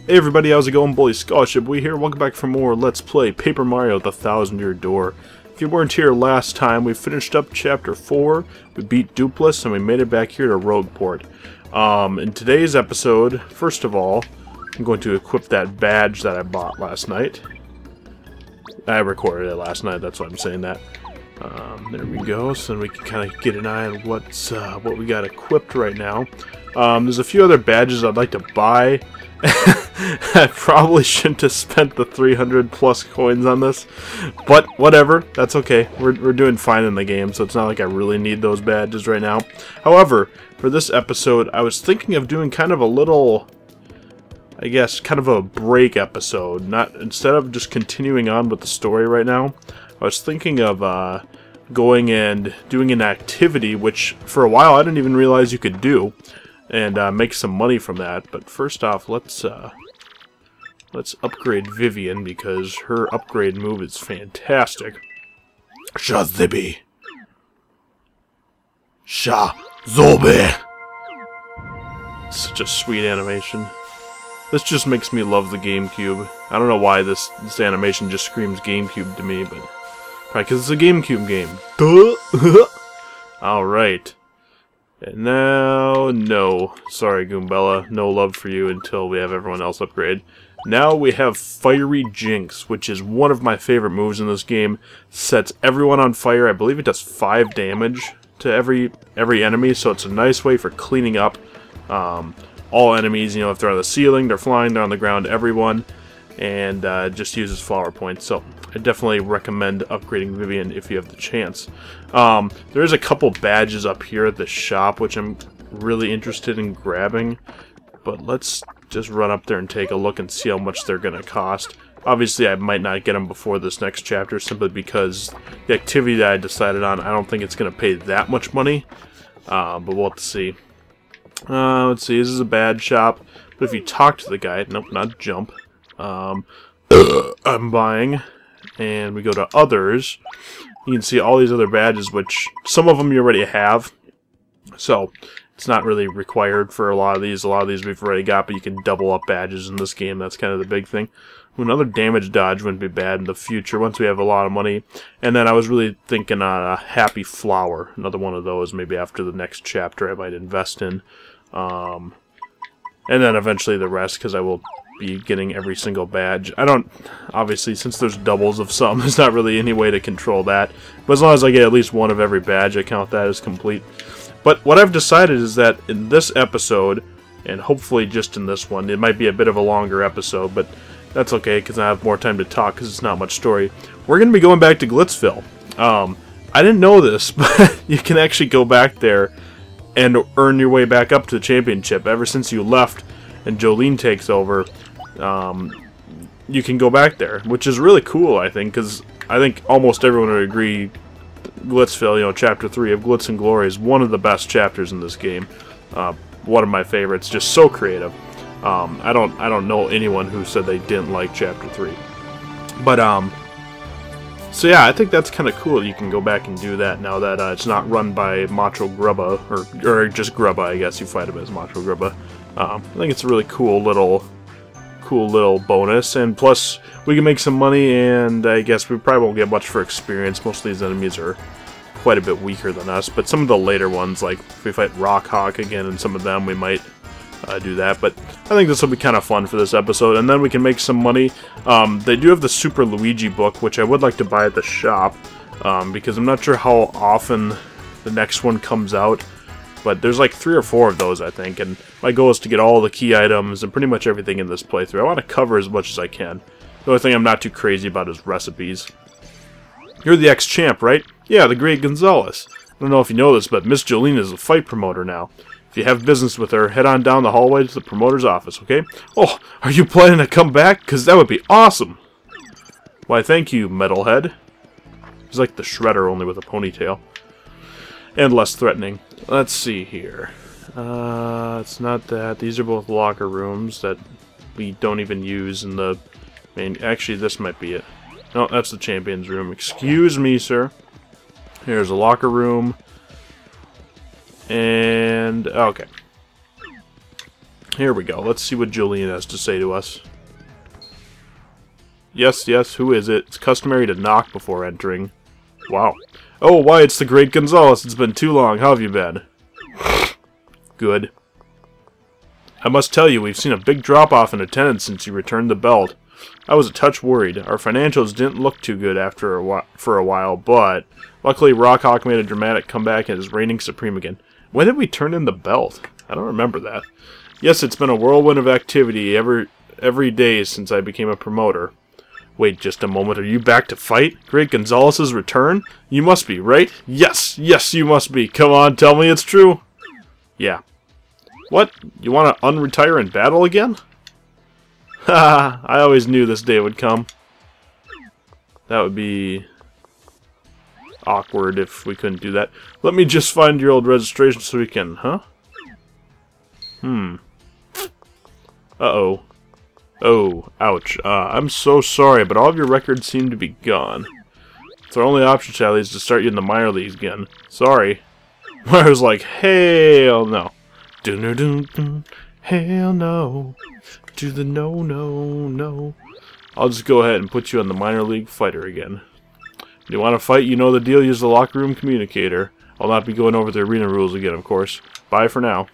Hey everybody, how's it going? Bully Scholarship, we here. Welcome back for more Let's Play Paper Mario: The Thousand-Year Door. If you weren't here last time, we finished up Chapter 4, we beat Dupless, and we made it back here to Rogueport. In today's episode, first of all, I'm going to equip that badge that I bought last night. I recorded it last night, that's why I'm saying that. There we go, so then we can kind of get an eye on what we got equipped right now. There's a few other badges I'd like to buy. I probably shouldn't have spent the 300 plus coins on this, but whatever, that's okay. We're doing fine in the game, so it's not like I really need those badges right now. However, for this episode, I was thinking of doing kind of a little, I guess, kind of a break episode. Instead of just continuing on with the story right now, I was thinking of going and doing an activity, which for a while I didn't even realize you could do, and make some money from that. But first off, let's upgrade Vivian, because her upgrade move is fantastic. Shazibby. Shazobe. Such a sweet animation. This just makes me love the GameCube. I don't know why this animation just screams GameCube to me, but probably because it's a GameCube game. Duh. Alright. And now, no. Sorry, Goombella. No love for you until we have everyone else upgrade. Now we have Fiery Jinx, which is one of my favorite moves in this game. Sets everyone on fire. I believe it does 5 damage to every enemy, so it's a nice way for cleaning up all enemies. You know, if they're on the ceiling, they're flying, they're on the ground, everyone. And just uses flower points. So I definitely recommend upgrading Vivian if you have the chance. There is a couple badges up here at the shop which I'm really interested in grabbing, but let's just run up there and take a look and see how much they're going to cost. Obviously I might not get them before this next chapter, simply because the activity that I decided on, I don't think it's going to pay that much money, but we'll have to see. Let's see, this is a badge shop, but if you talk to the guy, nope, not jump, I'm buying, and we go to others. You can see all these other badges, which some of them you already have, so it's not really required for a lot of these. A lot of these we've already got, but you can double up badges in this game. That's kind of the big thing. Another damage dodge wouldn't be bad in the future once we have a lot of money. And then I was really thinking a Happy Flower, another one of those. Maybe after the next chapter I might invest in, and then eventually the rest, because I will be getting every single badge. I don't, obviously, since there's doubles of some, there's not really any way to control that. But as long as I get at least one of every badge, I count that as complete. But what I've decided is that in this episode, and hopefully just in this one, it might be a bit of a longer episode, but that's okay, because I have more time to talk, because it's not much story. We're going to be going back to Glitzville. I didn't know this, but you can actually go back there and earn your way back up to the championship. Ever since you left and Jolene takes over, you can go back there, which is really cool, I think, because I think almost everyone would agree Glitzville, you know, Chapter 3 of Glitz and Glory is one of the best chapters in this game. One of my favorites, just so creative. I don't know anyone who said they didn't like Chapter 3. But, so yeah, I think that's kind of cool. You can go back and do that now that it's not run by Macho Grubba, or just Grubba, I guess you fight him as Macho Grubba. I think it's a really cool little bonus, and plus we can make some money, and I guess we probably won't get much for experience. Most of these enemies are quite a bit weaker than us, but some of the later ones, like if we fight Rock Hawk again and some of them, we might do that. But I think this will be kind of fun for this episode, and then we can make some money. They do have the Super Luigi book, which I would like to buy at the shop, because I'm not sure how often the next one comes out. But there's like 3 or 4 of those, I think, and my goal is to get all the key items and pretty much everything in this playthrough. I want to cover as much as I can. The only thing I'm not too crazy about is recipes. You're the ex-champ, right? Yeah, the great Gonzalez. I don't know if you know this, but Miss Jolene is a fight promoter now. If you have business with her, head on down the hallway to the promoter's office, okay? Oh, are you planning to come back? Because that would be awesome! Why, thank you, Metalhead. He's like the Shredder, only with a ponytail. And less threatening. Let's see here. It's not that. These are both locker rooms that we don't even use in the main. Actually, this might be it. No, that's the champion's room. Excuse me, sir. Here's a locker room. And, okay. Here we go. Let's see what Julian has to say to us. Yes, yes, who is it? It's customary to knock before entering. Wow. Oh, why, it's the great Gonzalez. It's been too long. How have you been? Good. I must tell you, we've seen a big drop-off in attendance since you returned the belt. I was a touch worried. Our financials didn't look too good for a while, but luckily Rockhawk made a dramatic comeback and is reigning supreme again. When did we turn in the belt? I don't remember that. Yes, it's been a whirlwind of activity every day since I became a promoter. Wait just a moment, are you back to fight? Great Gonzalez's return? You must be, right? Yes, yes, you must be. Come on, tell me it's true. Yeah. What? You want to unretire in battle again? Haha, I always knew this day would come. That would be awkward if we couldn't do that. Let me just find your old registration so we can, huh? Uh-oh. Oh, ouch. I'm so sorry, but all of your records seem to be gone. So our only option, Sally, is to start you in the minor leagues again. Sorry. I was like, hell no. Dun-dun-dun-dun. Hell no. To the no, no, no. I'll just go ahead and put you on the minor league fighter again. If you want to fight, you know the deal. Use the locker room communicator. I'll not be going over the arena rules again, of course. Bye for now.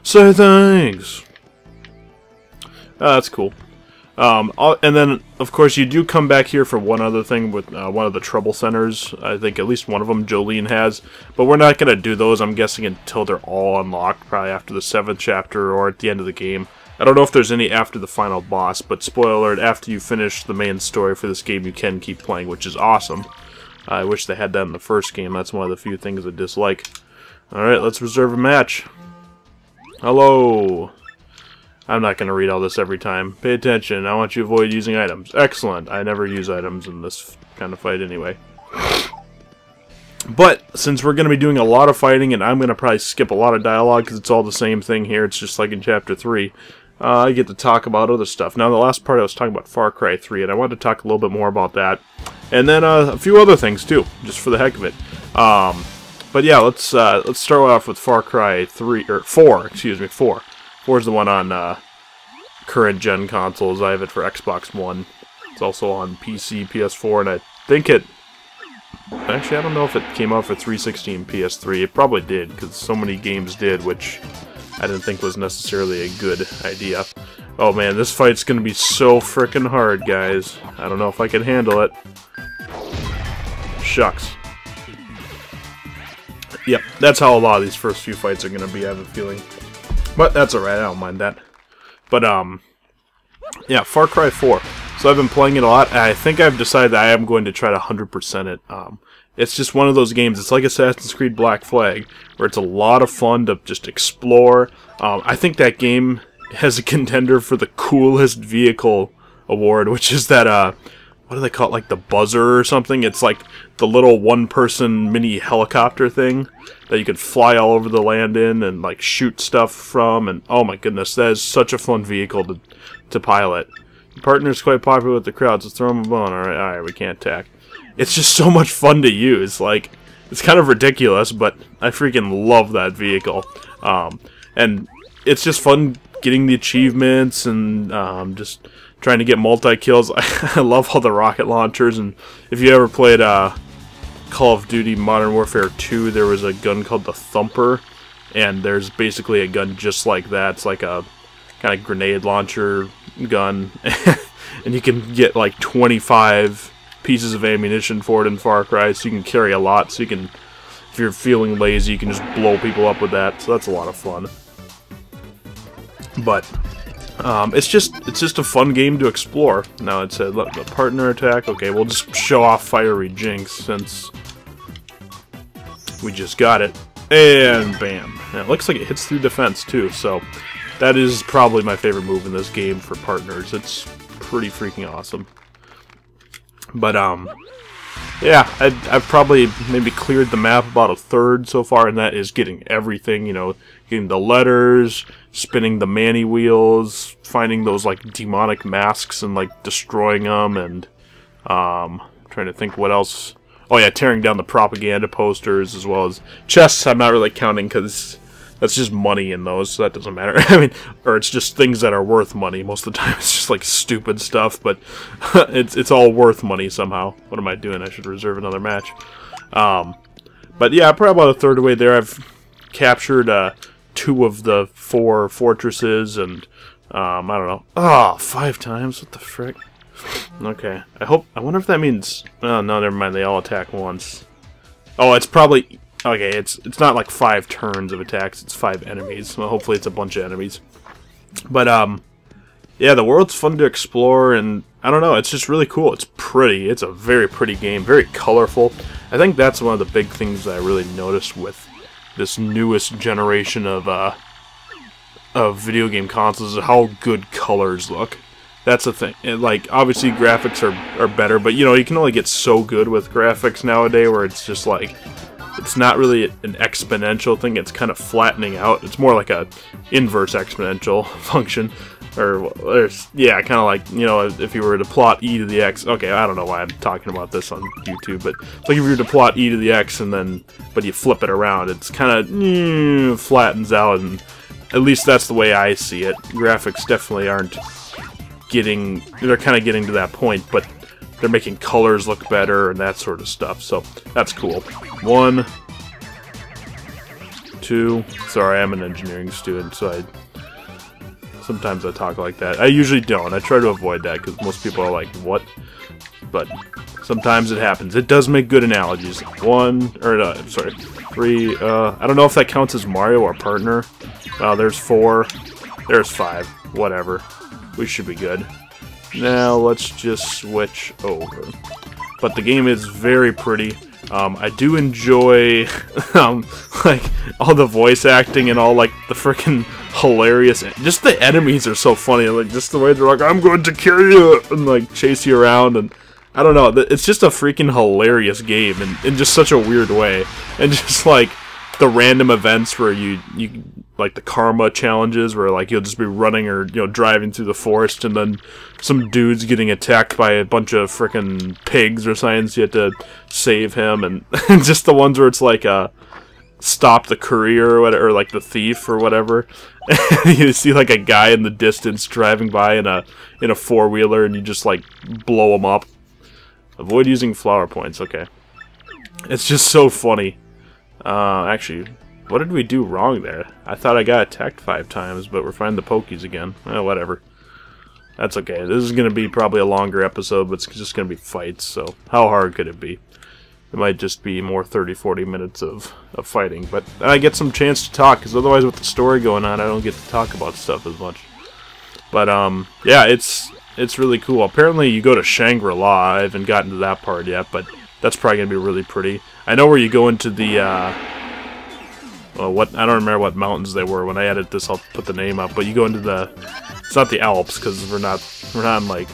Say thanks. That's cool. And then, of course, you do come back here for one other thing with one of the trouble centers. I think at least one of them Jolene has. But we're not going to do those, I'm guessing, until they're all unlocked, probably after the 7th chapter or at the end of the game. I don't know if there's any after the final boss, but spoiler alert, after you finish the main story for this game, you can keep playing, which is awesome. I wish they had that in the first game. That's one of the few things I dislike. Alright, let's reserve a match. Hello. I'm not going to read all this every time. Pay attention. I want you to avoid using items. Excellent. I never use items in this kind of fight anyway. But, since we're going to be doing a lot of fighting, and I'm going to probably skip a lot of dialogue because it's all the same thing here, it's just like in Chapter 3, I get to talk about other stuff. Now, the last part I was talking about Far Cry 3, and I wanted to talk a little bit more about that. And then a few other things, too, just for the heck of it. But yeah, let's start off with Far Cry 3, or 4, excuse me, 4. 4 is the one on current gen consoles. I have it for Xbox One. It's also on PC, PS4, and I think it... Actually, I don't know if it came out for 360 and PS3. It probably did, because so many games did, which I didn't think was necessarily a good idea. Oh man, this fight's gonna be so frickin' hard, guys. I don't know if I can handle it. Shucks. Yep, that's how a lot of these first few fights are gonna be, I have a feeling. But that's alright, I don't mind that. But, yeah, Far Cry 4. So I've been playing it a lot, and I think I've decided that I am going to try to 100% it. It's just one of those games, it's like Assassin's Creed Black Flag, where it's a lot of fun to just explore. I think that game has a contender for the coolest vehicle award, which is that, what do they call it, like the Buzzer or something? It's like the little one-person mini helicopter thing that you could fly all over the land in and like shoot stuff from, and oh my goodness, that is such a fun vehicle to pilot. Your partner's quite popular with the crowd, so throw him a bone. Alright, we can't attack. It's just so much fun to use. Like, it's kind of ridiculous, but I freaking love that vehicle. And it's just fun getting the achievements and just trying to get multi-kills. I love all the rocket launchers, and if you ever played Call of Duty Modern Warfare 2, there was a gun called the Thumper, and there's basically a gun just like that. It's like a kind of grenade launcher gun, and you can get like 25 pieces of ammunition for it in Far Cry, so you can carry a lot, so you can, if you're feeling lazy, you can just blow people up with that, so that's a lot of fun. But it's just a fun game to explore. Now it said let the partner attack. Okay, we'll just show off Fiery Jinx since we just got it, and bam. And it looks like it hits through defense too, so that is probably my favorite move in this game for partners. It's pretty freaking awesome. But yeah, I've probably maybe cleared the map about a third so far, and that is getting everything, you know, getting the letters, spinning the Manny wheels, finding those like demonic masks and like destroying them, and trying to think what else. Oh yeah, tearing down the propaganda posters, as well as chests. I'm not really counting because That's just money in those, so that doesn't matter. I mean, or it's just things that are worth money. Most of the time it's just like stupid stuff, but it's all worth money somehow. What am I doing? I should reserve another match. But yeah, probably about a third of the way there. I've captured 2 of the 4 fortresses, and I don't know. Oh, 5 times? What the frick? Okay. I wonder if that means... Oh, no, never mind. They all attack once. Oh, it's probably... Okay, it's not like 5 turns of attacks. It's 5 enemies. Well, hopefully it's a bunch of enemies. But, yeah, the world's fun to explore, and I don't know. It's just really cool. It's pretty. It's a very pretty game. Very colorful. I think that's one of the big things that I really noticed with this newest generation of video game consoles is how good colors look. That's the thing. And, like, obviously graphics are better, but, you know, you can only get so good with graphics nowadays where it's just, like, it's not really an exponential thing. It's kind of flattening out. It's more like a inverse exponential function. Or yeah, kind of like, you know, if you were to plot e to the x. Okay, I don't know why I'm talking about this on YouTube, but it's like if you were to plot e to the x and then, but you flip it around, it's kind of flattens out, and at least that's the way I see it. Graphics definitely aren't getting, they're kind of getting to that point, but they're making colors look better and that sort of stuff, so that's cool. 1, 2, sorry, I'm an engineering student, so sometimes I talk like that. I usually don't. I try to avoid that because most people are like, what? But sometimes it happens. It does make good analogies. 1, or sorry, 3, I don't know if that counts as Mario or partner. There's 4, there's 5, whatever. We should be good. Now let's just switch over. But the game is very pretty. I do enjoy like all the voice acting and all like the freaking hilarious. Just the enemies are so funny. Like just the way they're like, "I'm going to kill you," and like chase you around, and I don't know. It's just a freaking hilarious game, and in just such a weird way. And just like the random events where you like the karma challenges where like you'll just be running or, you know, driving through the forest and then some dude's getting attacked by a bunch of frickin' pigs or something, so you have to save him, and just the ones where it's like stop the courier or whatever, or like the thief or whatever. You see like a guy in the distance driving by in a four-wheeler and you just like blow him up. Avoid using flower points. Okay. It's just so funny. Actually, what did we do wrong there? I thought I got attacked 5 times, but we're finding the Pokies again. Whatever. That's okay. This is going to be probably a longer episode, but it's just going to be fights, so how hard could it be? It might just be more 30-40 minutes of fighting, but I get some chance to talk, because otherwise with the story going on, I don't get to talk about stuff as much. But, yeah, it's really cool. Apparently you go to Shangri-La. I haven't gotten to that part yet, but that's probably going to be really pretty. I know where you go into the, well, what, I don't remember what mountains they were. When I edit this, I'll put the name up, but you go into the, it's not the Alps, because we're not like,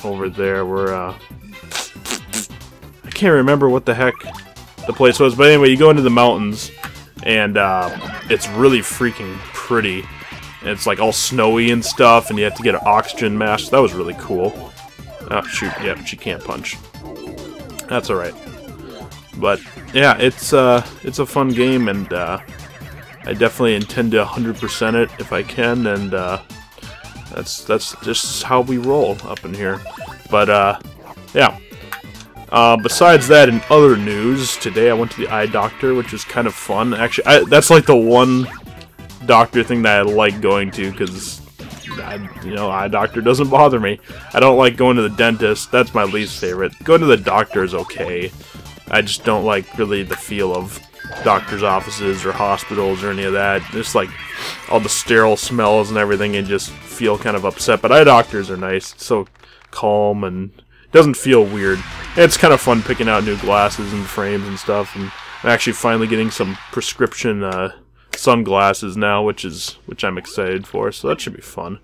over there. We're, I can't remember what the heck the place was, but anyway, you go into the mountains, and, it's really freaking pretty. And it's, like, all snowy and stuff, and you have to get an oxygen mask. That was really cool. Oh, shoot, yeah, she can't punch. That's alright. But yeah, it's a fun game, and I definitely intend to 100% it if I can, and that's just how we roll up in here. But yeah. Besides that, in other news, today I went to the eye doctor, which is kind of fun. Actually, that's like the one doctor thing that I like going to, because you know, eye doctor doesn't bother me. I don't like going to the dentist. That's my least favorite. Going to the doctor is okay. I just don't like really the feel of doctor's offices or hospitals or any of that. Just like all the sterile smells and everything, and just feel kind of upset. But eye doctors are nice. It's so calm and doesn't feel weird. And it's kind of fun picking out new glasses and frames and stuff. And I'm actually finally getting some prescription sunglasses now, which I'm excited for. So that should be fun.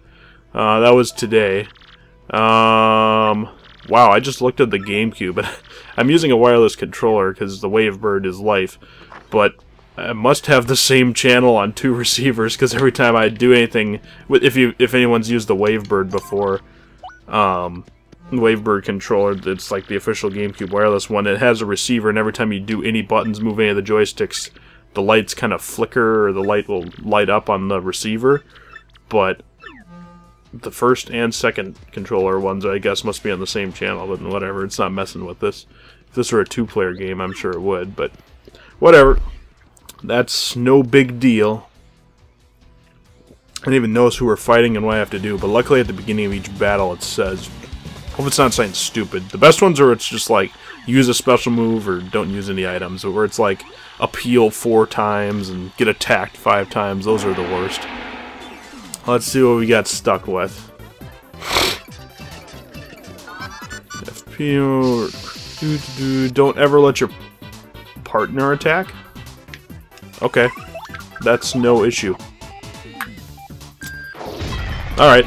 That was today. Wow, I just looked at the GameCube. I'm using a wireless controller because the Wavebird is life, but I must have the same channel on 2 receivers, because every time I do anything, if anyone's used the Wavebird before, Wavebird controller, it's like the official GameCube wireless one. It has a receiver, and every time you do any buttons, move any of the joysticks, the lights kind of flicker, or the light will light up on the receiver, but the first and second controller ones, I guess, must be on the same channel, but whatever, it's not messing with this. If this were a 2-player game, I'm sure it would, but whatever. That's no big deal. I didn't even notice who we're fighting and what I have to do, but luckily at the beginning of each battle it says, hope it's not something stupid. The best ones are it's just like, use a special move or don't use any items, or where it's like, appeal 4 times and get attacked 5 times. Those are the worst. Let's see what we got stuck with. FP, don't ever let your partner attack? Okay. That's no issue. Alright,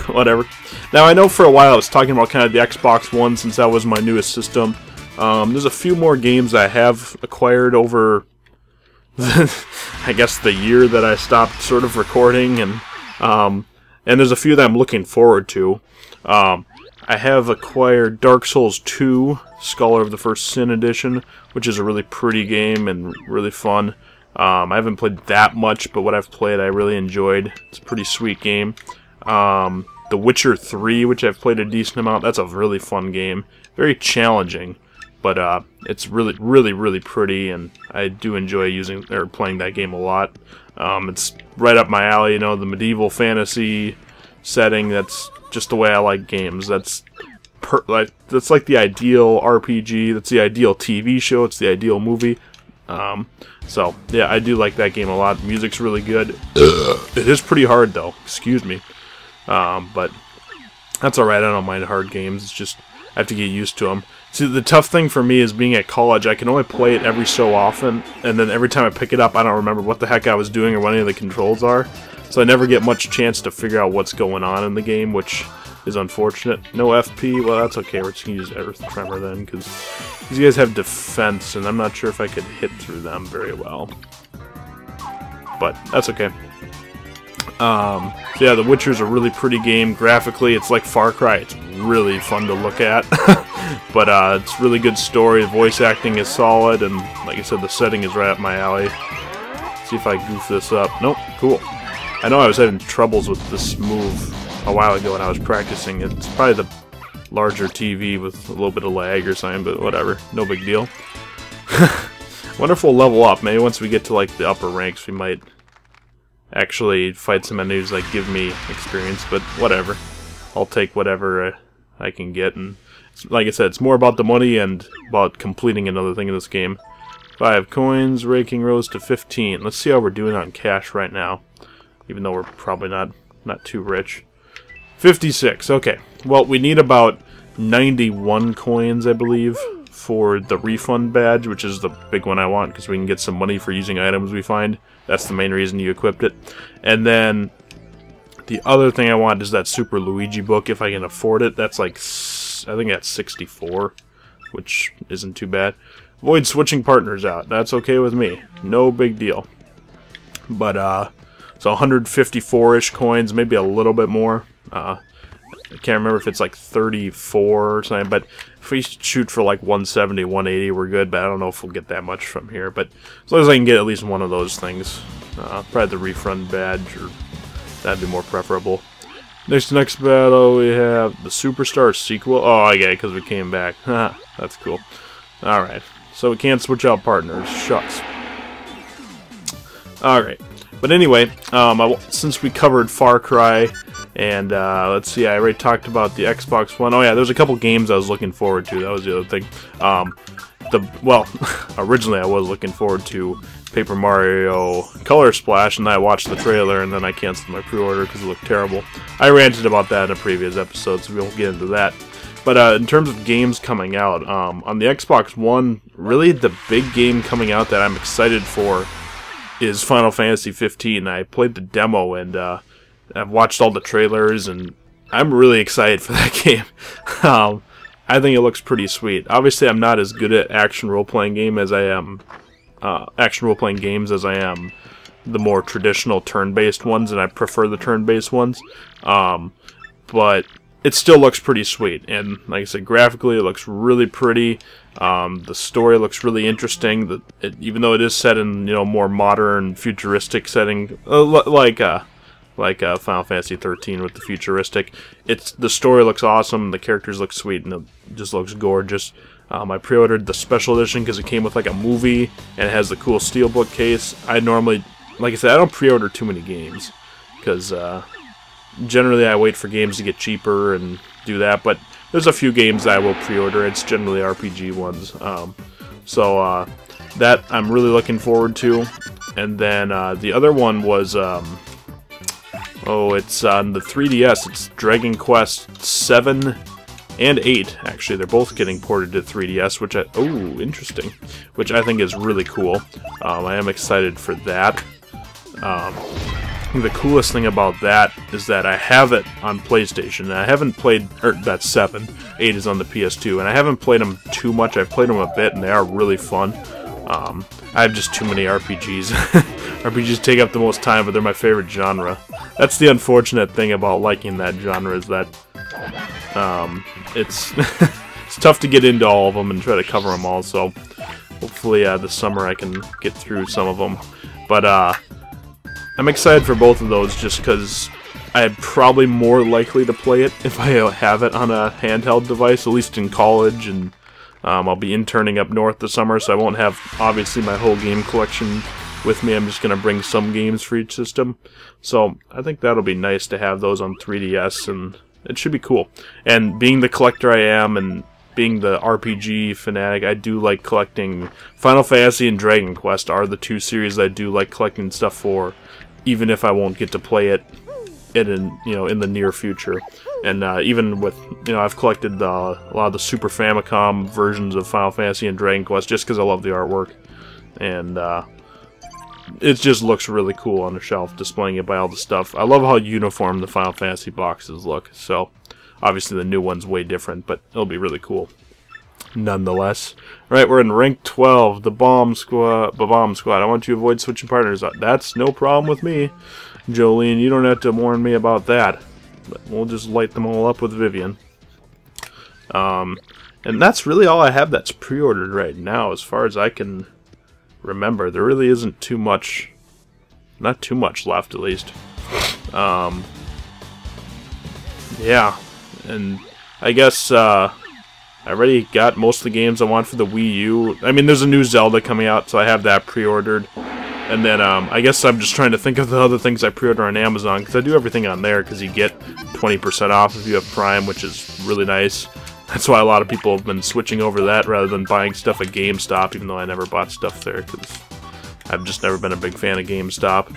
whatever. Now, I know for a while I was talking about kind of the Xbox One since that was my newest system. There's a few more games I have acquired over, I guess, the year that I stopped sort of recording, and there's a few that I'm looking forward to. I have acquired Dark Souls 2, Scholar of the First Sin Edition, which is a really pretty game and really fun. I haven't played that much, but what I've played I really enjoyed. It's a pretty sweet game. The Witcher 3, which I've played a decent amount, that's a really fun game. Very challenging, but it's really pretty, and I do enjoy playing that game a lot. It's right up my alley, you know, the medieval fantasy setting. That's just the way I like games. That's like the ideal RPG. That's the ideal TV show. It's the ideal movie. So yeah, I do like that game a lot. Music's really good. It is pretty hard though. Excuse me. But that's alright. I don't mind hard games. It's just I have to get used to them. See, the tough thing for me is being at college, I can only play it every so often, and then every time I pick it up, I don't remember what the heck I was doing or what any of the controls are. So I never get much chance to figure out what's going on in the game, which is unfortunate. No FP, well that's okay, we're just going to use Earth Tremor then, because these guys have defense, and I'm not sure if I could hit through them very well. But that's okay. So yeah, The Witcher's a really pretty game. Graphically, it's like Far Cry. It's really fun to look at. But it's really good story. The voice acting is solid, and like I said, the setting is right up my alley. Let's see if I goof this up. Nope, cool. I know I was having troubles with this move a while ago when I was practicing. It's probably the larger TV with a little bit of lag or something, but whatever. No big deal. Wonder if we'll level up. Maybe once we get to like the upper ranks, we might actually fight some enemies that give me experience, but whatever. I'll take whatever I can get, and like I said, it's more about the money and about completing another thing in this game. 5 coins, raking rose to 15. Let's see how we're doing on cash right now, even though we're probably not too rich. 56, okay. Well, we need about 91 coins, I believe, for the refund badge, which is the big one I want, because we can get some money for using items we find. That's the main reason you equipped it. And then the other thing I want is that Super Luigi book, if I can afford it. That's like, I think that's 64, which isn't too bad. Avoid switching partners out. That's okay with me. No big deal. But, so 154-ish coins, maybe a little bit more. I can't remember if it's like 34 or something, but if we shoot for like 170, 180, we're good, but I don't know if we'll get that much from here. But as long as I can get at least one of those things, probably the refund badge, or that'd be more preferable. Next battle, we have the Superstar sequel. Oh, I get it, because we came back. That's cool. Alright, so we can't switch out partners. Shucks. Alright, but anyway, since we covered Far Cry, and let's see, I already talked about the Xbox One. Oh yeah, there's a couple games I was looking forward to. That was the other thing. Well, originally I was looking forward to Paper Mario Color Splash, and then I watched the trailer, and then I canceled my pre-order because it looked terrible. I ranted about that in a previous episode, so we won't get into that. But in terms of games coming out, on the Xbox One, really the big game coming out that I'm excited for is Final Fantasy 15. I played the demo, and I've watched all the trailers, and I'm really excited for that game. I think it looks pretty sweet. Obviously, I'm not as good at action role-playing games as I am the more traditional turn-based ones, and I prefer the turn-based ones. But it still looks pretty sweet. And like I said, graphically it looks really pretty. The story looks really interesting. Even though it is set in, you know, more modern, futuristic setting, like Final Fantasy 13 with the futuristic, the story looks awesome. The characters look sweet, and it just looks gorgeous. I pre-ordered the special edition because it came with like a movie and it has the cool steelbook case. I normally, like I said, I don't pre-order too many games because generally I wait for games to get cheaper and do that, but there's a few games that I will pre-order. It's generally RPG ones. So that I'm really looking forward to. And then the other one was, it's on the 3DS. It's Dragon Quest 7 and 8, actually. They're both getting ported to 3DS, which interesting. Which I think is really cool. I am excited for that. The coolest thing about that is that I have it on PlayStation, and I haven't played, that's 7, 8 is on the PS2, and I haven't played them too much. I've played them a bit, and they are really fun. I have just too many RPGs. RPGs take up the most time, but they're my favorite genre. That's the unfortunate thing about liking that genre, is that it's it's tough to get into all of them and try to cover them all, so hopefully this summer I can get through some of them. But I'm excited for both of those just because I'm probably more likely to play it if I have it on a handheld device, at least in college, and I'll be interning up north this summer, so I won't have, obviously, my whole game collection with me. I'm just going to bring some games for each system. So I think that'll be nice to have those on 3DS, and it should be cool. And being the collector I am, and being the RPG fanatic, I do like collecting. Final Fantasy and Dragon Quest are the two series I do like collecting stuff for, even if I won't get to play it in the near future. And even with, I've collected a lot of the Super Famicom versions of Final Fantasy and Dragon Quest just because I love the artwork. And it just looks really cool on the shelf, displaying it by all the stuff. I love how uniform the Final Fantasy boxes look. So, obviously the new one's way different, but it'll be really cool nonetheless. Alright, we're in rank 12, the bomb squad. I want you to avoid switching partners. That's no problem with me, Jolene. You don't have to warn me about that. But we'll just light them all up with Vivian. And that's really all I have that's pre-ordered right now, as far as I can remember. There really isn't too much, not too much left, at least. Yeah, and I guess I already got most of the games I want for the Wii U. I mean, there's a new Zelda coming out, so I have that pre-ordered. And then I guess I'm just trying to think of the other things I pre-order on Amazon, because I do everything on there, because you get 20% off if you have Prime, which is really nice. That's why a lot of people have been switching over to that rather than buying stuff at GameStop, even though I never bought stuff there, because I've just never been a big fan of GameStop.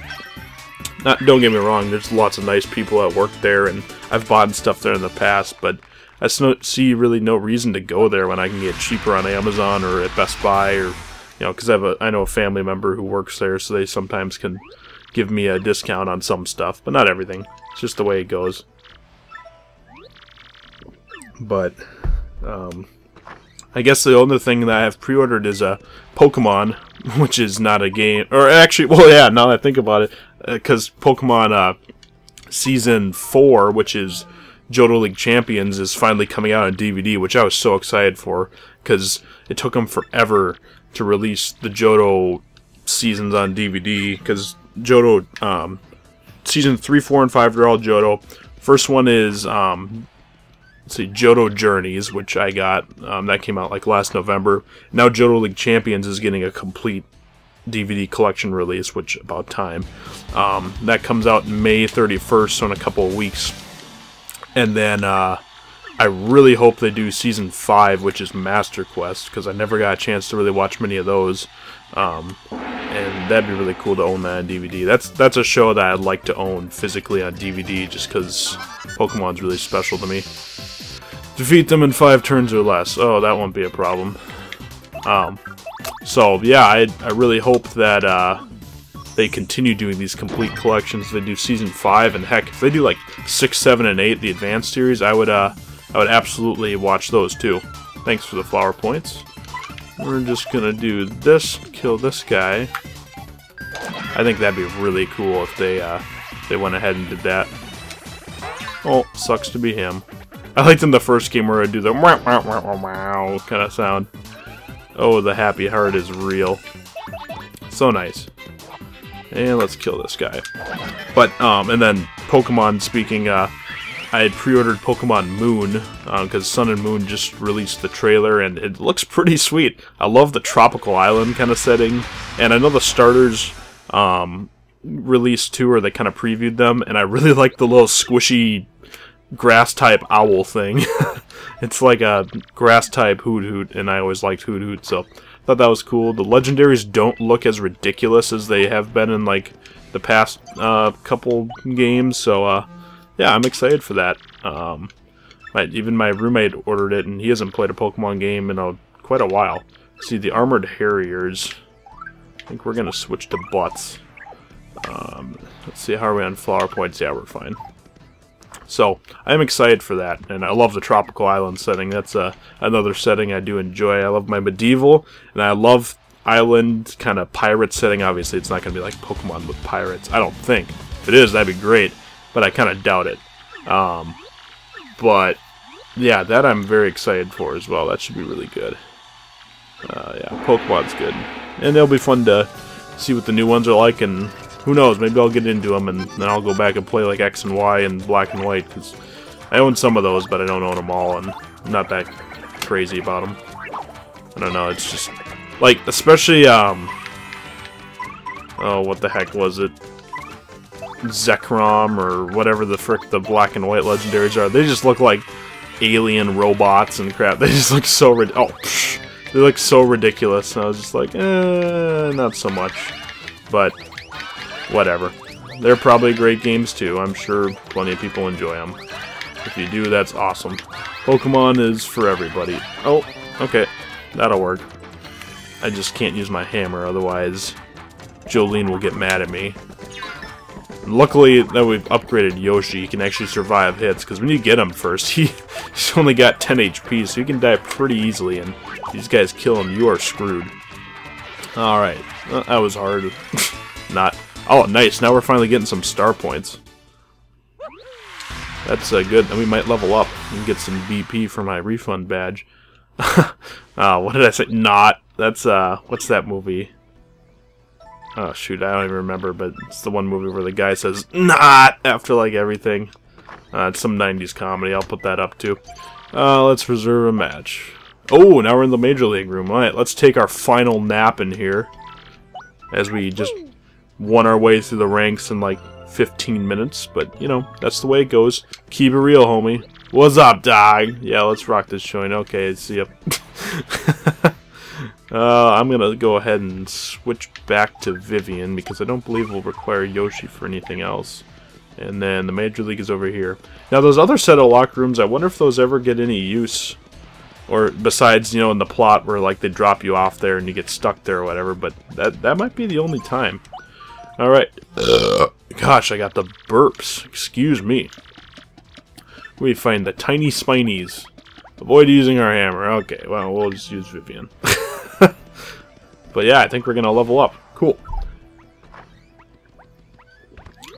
Don't get me wrong, there's lots of nice people that work there, and I've bought stuff there in the past, but I see really no reason to go there when I can get cheaper on Amazon or at Best Buy, or because I know a family member who works there, so they sometimes can give me a discount on some stuff, but not everything. It's just the way it goes. But I guess the only thing that I have pre-ordered is a Pokemon, which is not a game, or actually, well, yeah, now that I think about it, because Pokemon Season 4, which is Johto League Champions, is finally coming out on DVD, which I was so excited for, because it took them forever to release the Johto seasons on DVD, because Johto, Season 3, 4, and 5 are all Johto. First one is, let's see, Johto Journeys, which I got, that came out like last November. Now Johto League Champions is getting a complete DVD collection release, which about time. That comes out May 31st, so in a couple of weeks. And then I really hope they do Season 5, which is Master Quest, because I never got a chance to really watch many of those. And that'd be really cool to own that on DVD. That's a show that I'd like to own physically on DVD, just because Pokemon's really special to me. Defeat them in 5 turns or less. Oh, that won't be a problem. So, yeah, I really hope that they continue doing these complete collections. They do Season 5, and heck, if they do like 6, 7, and 8, the Advanced series, I would absolutely watch those too. Thanks for the flower points. We're just gonna do this, kill this guy. I think that'd be really cool if they went ahead and did that. Oh, sucks to be him. I liked in the first game where I'd do the wow wow wow wow wow kind of sound. Oh, the happy heart is real. So nice. And let's kill this guy. But and then Pokemon speaking, I had pre-ordered Pokemon Moon because Sun and Moon just released the trailer, and it looks pretty sweet. I love the tropical island kind of setting, and I know the starters released too, or they kind of previewed them, and I really like the little squishy grass-type owl thing. It's like a grass-type Hoot, and I always liked Hoot, so I thought that was cool. The legendaries don't look as ridiculous as they have been in like the past couple games, so yeah, I'm excited for that. Even my roommate ordered it, and he hasn't played a Pokemon game in quite a while. See, the Armored Harriers. I think we're going to switch to Butts. Let's see, how are we on flower points? Yeah, we're fine. So, I'm excited for that, and I love the tropical island setting. That's another setting I do enjoy. I love my medieval, and I love island kind of pirate setting. Obviously, it's not going to be like Pokemon with pirates, I don't think. If it is, that'd be great. But I kind of doubt it. But, yeah, that I'm very excited for as well. That should be really good. Yeah, Pokemon's good. And it'll be fun to see what the new ones are like, and who knows, maybe I'll get into them, and then I'll go back and play like X and Y and Black and White, because I own some of those, but I don't own them all, and I'm not that crazy about them. I don't know, it's just, like, especially, oh, what the heck was it? Zekrom or whatever the frick the black and white legendaries are. They just look like alien robots and crap. They just look so they look so ridiculous. And I was just like, not so much. But whatever. They're probably great games too. I'm sure plenty of people enjoy them. If you do, that's awesome. Pokemon is for everybody. Oh, okay, that'll work. I just can't use my hammer, otherwise Jolene will get mad at me. Luckily that we've upgraded Yoshi, he can actually survive hits, because when you get him first, he's only got 10 HP, so you can die pretty easily, and these guys kill him, you are screwed. Alright, that was hard. Not. Oh, nice, now we're finally getting some star points. That's good, and we might level up and get some BP for my refund badge. What did I say? Not. That's, what's that movie? Oh shoot, I don't even remember, but it's the one movie where the guy says, "Not!" after like everything. It's some 90s comedy, I'll put that up too. Let's reserve a match. Oh, now we're in the Major League room. Alright, let's take our final nap in here. As we just won our way through the ranks in like 15 minutes, but you know, that's the way it goes. Keep it real, homie. What's up, dog? Yeah, let's rock this joint. Okay, see ya. I'm gonna go ahead and switch back to Vivian because I don't believe we'll require Yoshi for anything else. And then the Major League is over here. Now those other set of locker rooms, I wonder if those ever get any use. Or besides, you know, in the plot where like they drop you off there and you get stuck there or whatever, but that might be the only time. Alright. Gosh, I got the burps. Excuse me. We find the tiny spinies. Avoid using our hammer. Okay, well, we'll just use Vivian. But yeah, I think we're gonna level up. Cool.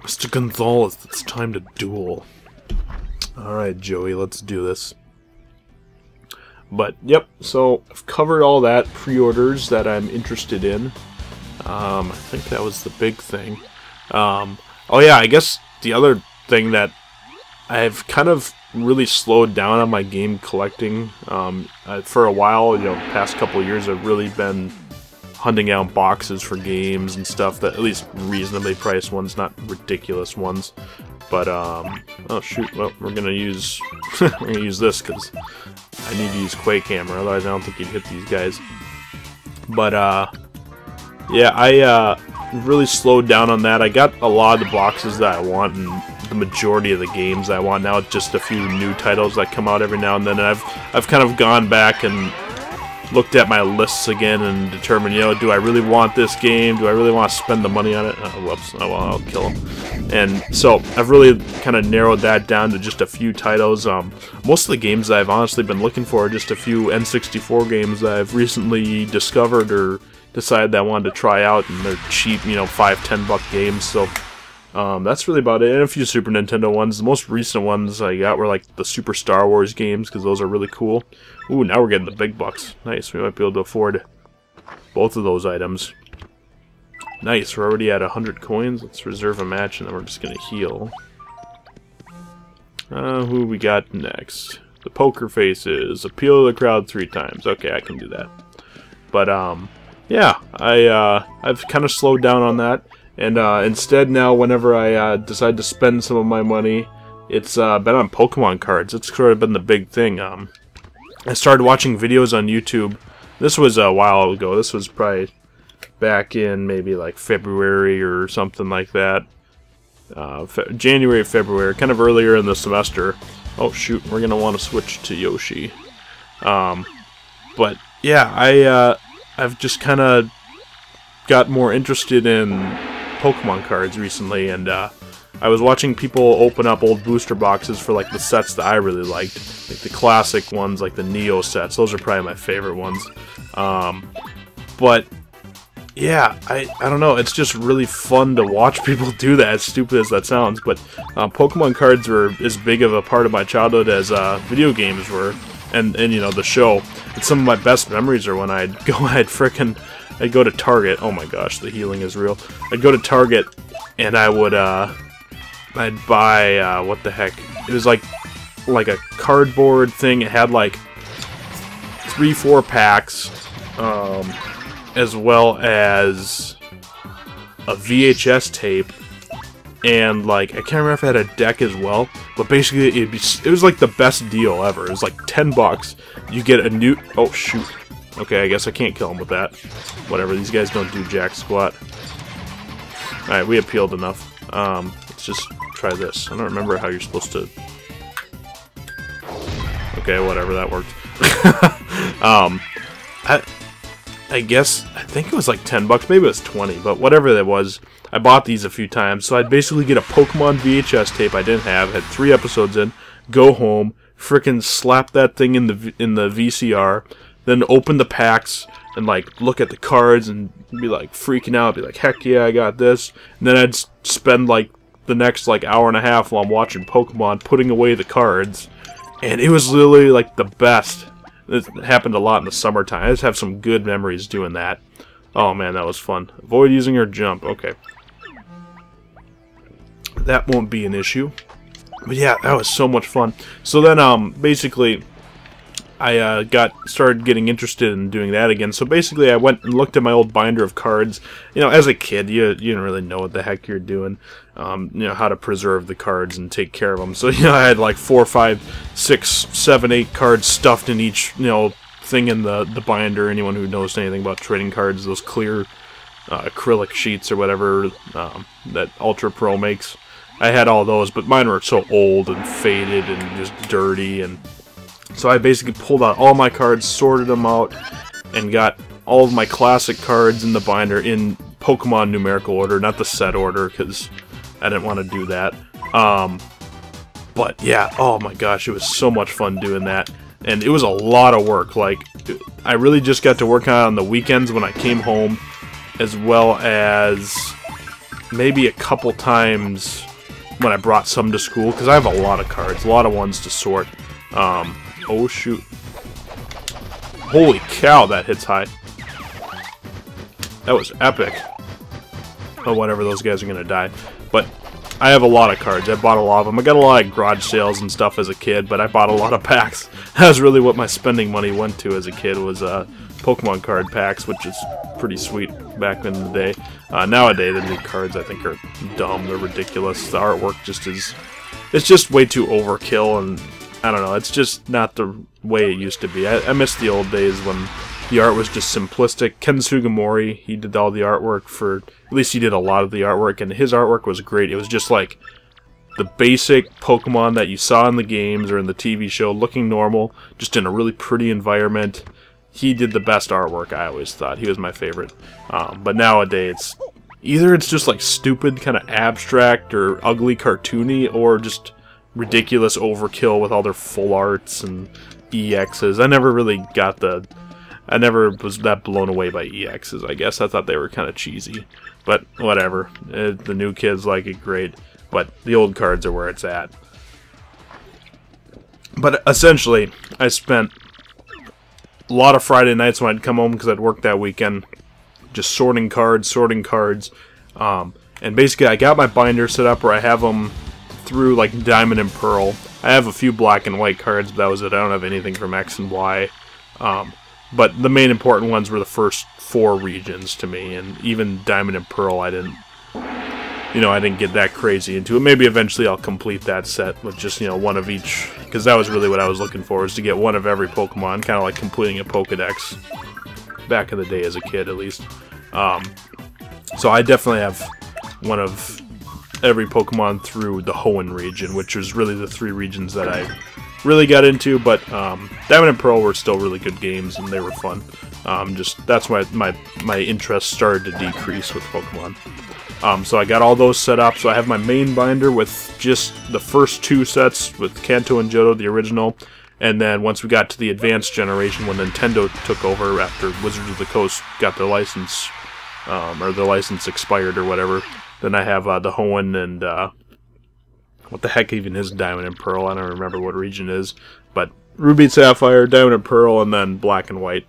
Mr. Gonzalez, it's time to duel. Alright, Joey, let's do this. But, yep, so I've covered all that pre-orders that I'm interested in. I think that was the big thing. Oh yeah, I guess the other thing that I've kind of really slowed down on my game collecting. For a while, you know, past couple of years, I've really been hunting out boxes for games and stuff, that at least reasonably priced ones, not ridiculous ones. But oh shoot, well, we're gonna use this because I need to use Quake Hammer, otherwise I don't think you'd hit these guys. But yeah, I really slowed down on that. I got a lot of the boxes that I want, and the majority of the games I want now. It's just a few new titles that come out every now and then. And I've kind of gone back and looked at my lists again and determined, you know, do I really want this game? Do I really want to spend the money on it? Oh, whoops. Oh, well, I'll kill him. And so I've really kind of narrowed that down to just a few titles. Most of the games I've honestly been looking for are just a few N64 games that I've recently discovered or decided that I wanted to try out, and they're cheap, you know, $5-10 games. So That's really about it, and a few Super Nintendo ones. The most recent ones I got were like the Super Star Wars games, because those are really cool. Ooh, now we're getting the big bucks. Nice, we might be able to afford both of those items. Nice, we're already at 100 coins. Let's reserve a match, and then we're just going to heal. Who we got next? The Poker Faces. Appeal to the crowd 3 times. Okay, I can do that. But, yeah, I've kind of slowed down on that. And instead now, whenever I decide to spend some of my money, it's been on Pokemon cards. It's sort of been the big thing. I started watching videos on YouTube. This was a while ago. This was probably back in maybe like February or something like that. January, February, kind of earlier in the semester. Oh shoot, we're going to want to switch to Yoshi. But yeah, I've just kind of got more interested in Pokemon cards recently, and I was watching people open up old booster boxes for like the sets that I really liked, like the classic ones, like the Neo sets. Those are probably my favorite ones. But yeah, I don't know, it's just really fun to watch people do that, as stupid as that sounds, but Pokemon cards were as big of a part of my childhood as video games were, and you know, the show. And some of my best memories are when I'd go to Target. Oh my gosh, the healing is real. I'd go to Target and I would I'd buy what the heck? It was like a cardboard thing. It had like 3-4 packs, as well as a VHS tape, and like I can't remember if it had a deck as well. But basically, it was like the best deal ever. It was like $10. You get a new. Oh shoot. Okay, I guess I can't kill him with that. Whatever, these guys don't do jack squat. Alright, we appealed enough. Let's just try this. I don't remember how you're supposed to... Okay, whatever, that worked. I guess, I think it was like $10, maybe it was 20, but whatever that was, I bought these a few times. So I'd basically get a Pokemon VHS tape I didn't have, had 3 episodes in, go home, frickin' slap that thing in the VCR, then open the packs and like look at the cards and be like freaking out, be like, heck yeah, I got this. And then I'd spend like the next like hour and a half while I'm watching Pokemon putting away the cards, and it was literally like the best. It happened a lot in the summertime. I just have some good memories doing that. Oh man, that was fun. Avoid using your jump. Okay, that won't be an issue. But yeah, that was so much fun. So then basically I started getting interested in doing that again. So basically I went and looked at my old binder of cards. You know, as a kid, you didn't really know what the heck you're doing. You know, how to preserve the cards and take care of them. So, you know, I had like 4, 5, 6, 7, 8 cards stuffed in each, you know, thing in the binder. Anyone who knows anything about trading cards, those clear acrylic sheets or whatever that Ultra Pro makes. I had all those, but mine were so old and faded and just dirty, and so I basically pulled out all my cards, sorted them out, and got all of my classic cards in the binder in Pokemon numerical order, not the set order, because I didn't want to do that. But yeah, oh my gosh, it was so much fun doing that, and it was a lot of work. Like, I really just got to work on the weekends when I came home, as well as maybe a couple times when I brought some to school, because I have a lot of cards, a lot of ones to sort. Oh shoot. Holy cow, that hits high. That was epic. Oh, whatever, those guys are gonna die. But I have a lot of cards. I bought a lot of them. I got a lot of garage sales and stuff as a kid, but I bought a lot of packs. That's really what my spending money went to as a kid, was Pokemon card packs, which is pretty sweet back in the day. Nowadays, the new cards, I think, are dumb. They're ridiculous. The artwork just is... It's just way too overkill, and I don't know, it's just not the way it used to be. I miss the old days when the art was just simplistic. Ken Sugimori, he did all the artwork for... At least he did a lot of the artwork, and his artwork was great. It was just like the basic Pokemon that you saw in the games or in the TV show, looking normal, just in a really pretty environment. He did the best artwork, I always thought. He was my favorite. But nowadays, either it's just like stupid, kind of abstract or ugly cartoony, or just ridiculous overkill with all their full arts and EXs. I never really got the... I never was that blown away by EXs, I guess. I thought they were kind of cheesy. but whatever. The new kids like it great, but the old cards are where it's at. But essentially, I spent a lot of Friday nights when I'd come home because I'd work that weekend, just sorting cards. And basically, I got my binder set up where I have them through like Diamond and Pearl. I have a few black and white cards, but that was it. I don't have anything from X and Y. But the main important ones were the first 4 regions to me, and even Diamond and Pearl, I didn't get that crazy into it. Maybe eventually I'll complete that set with just, one of each, because that was really what I was looking for, is to get one of every Pokemon, kind of like completing a Pokedex back in the day as a kid, at least. So I definitely have one of every Pokemon through the Hoenn region, which is really the 3 regions that I really got into, but Diamond and Pearl were still really good games, and they were fun. That's why my interest started to decrease with Pokemon. So I got all those set up, so I have my main binder with just the first 2 sets with Kanto and Johto, the original, and then once we got to the advanced generation, when Nintendo took over after Wizards of the Coast got their license, or their license expired or whatever, then I have the Hoenn and, what the heck even is Diamond and Pearl? I don't remember what region it is, but Ruby and Sapphire, Diamond and Pearl, and then Black and White,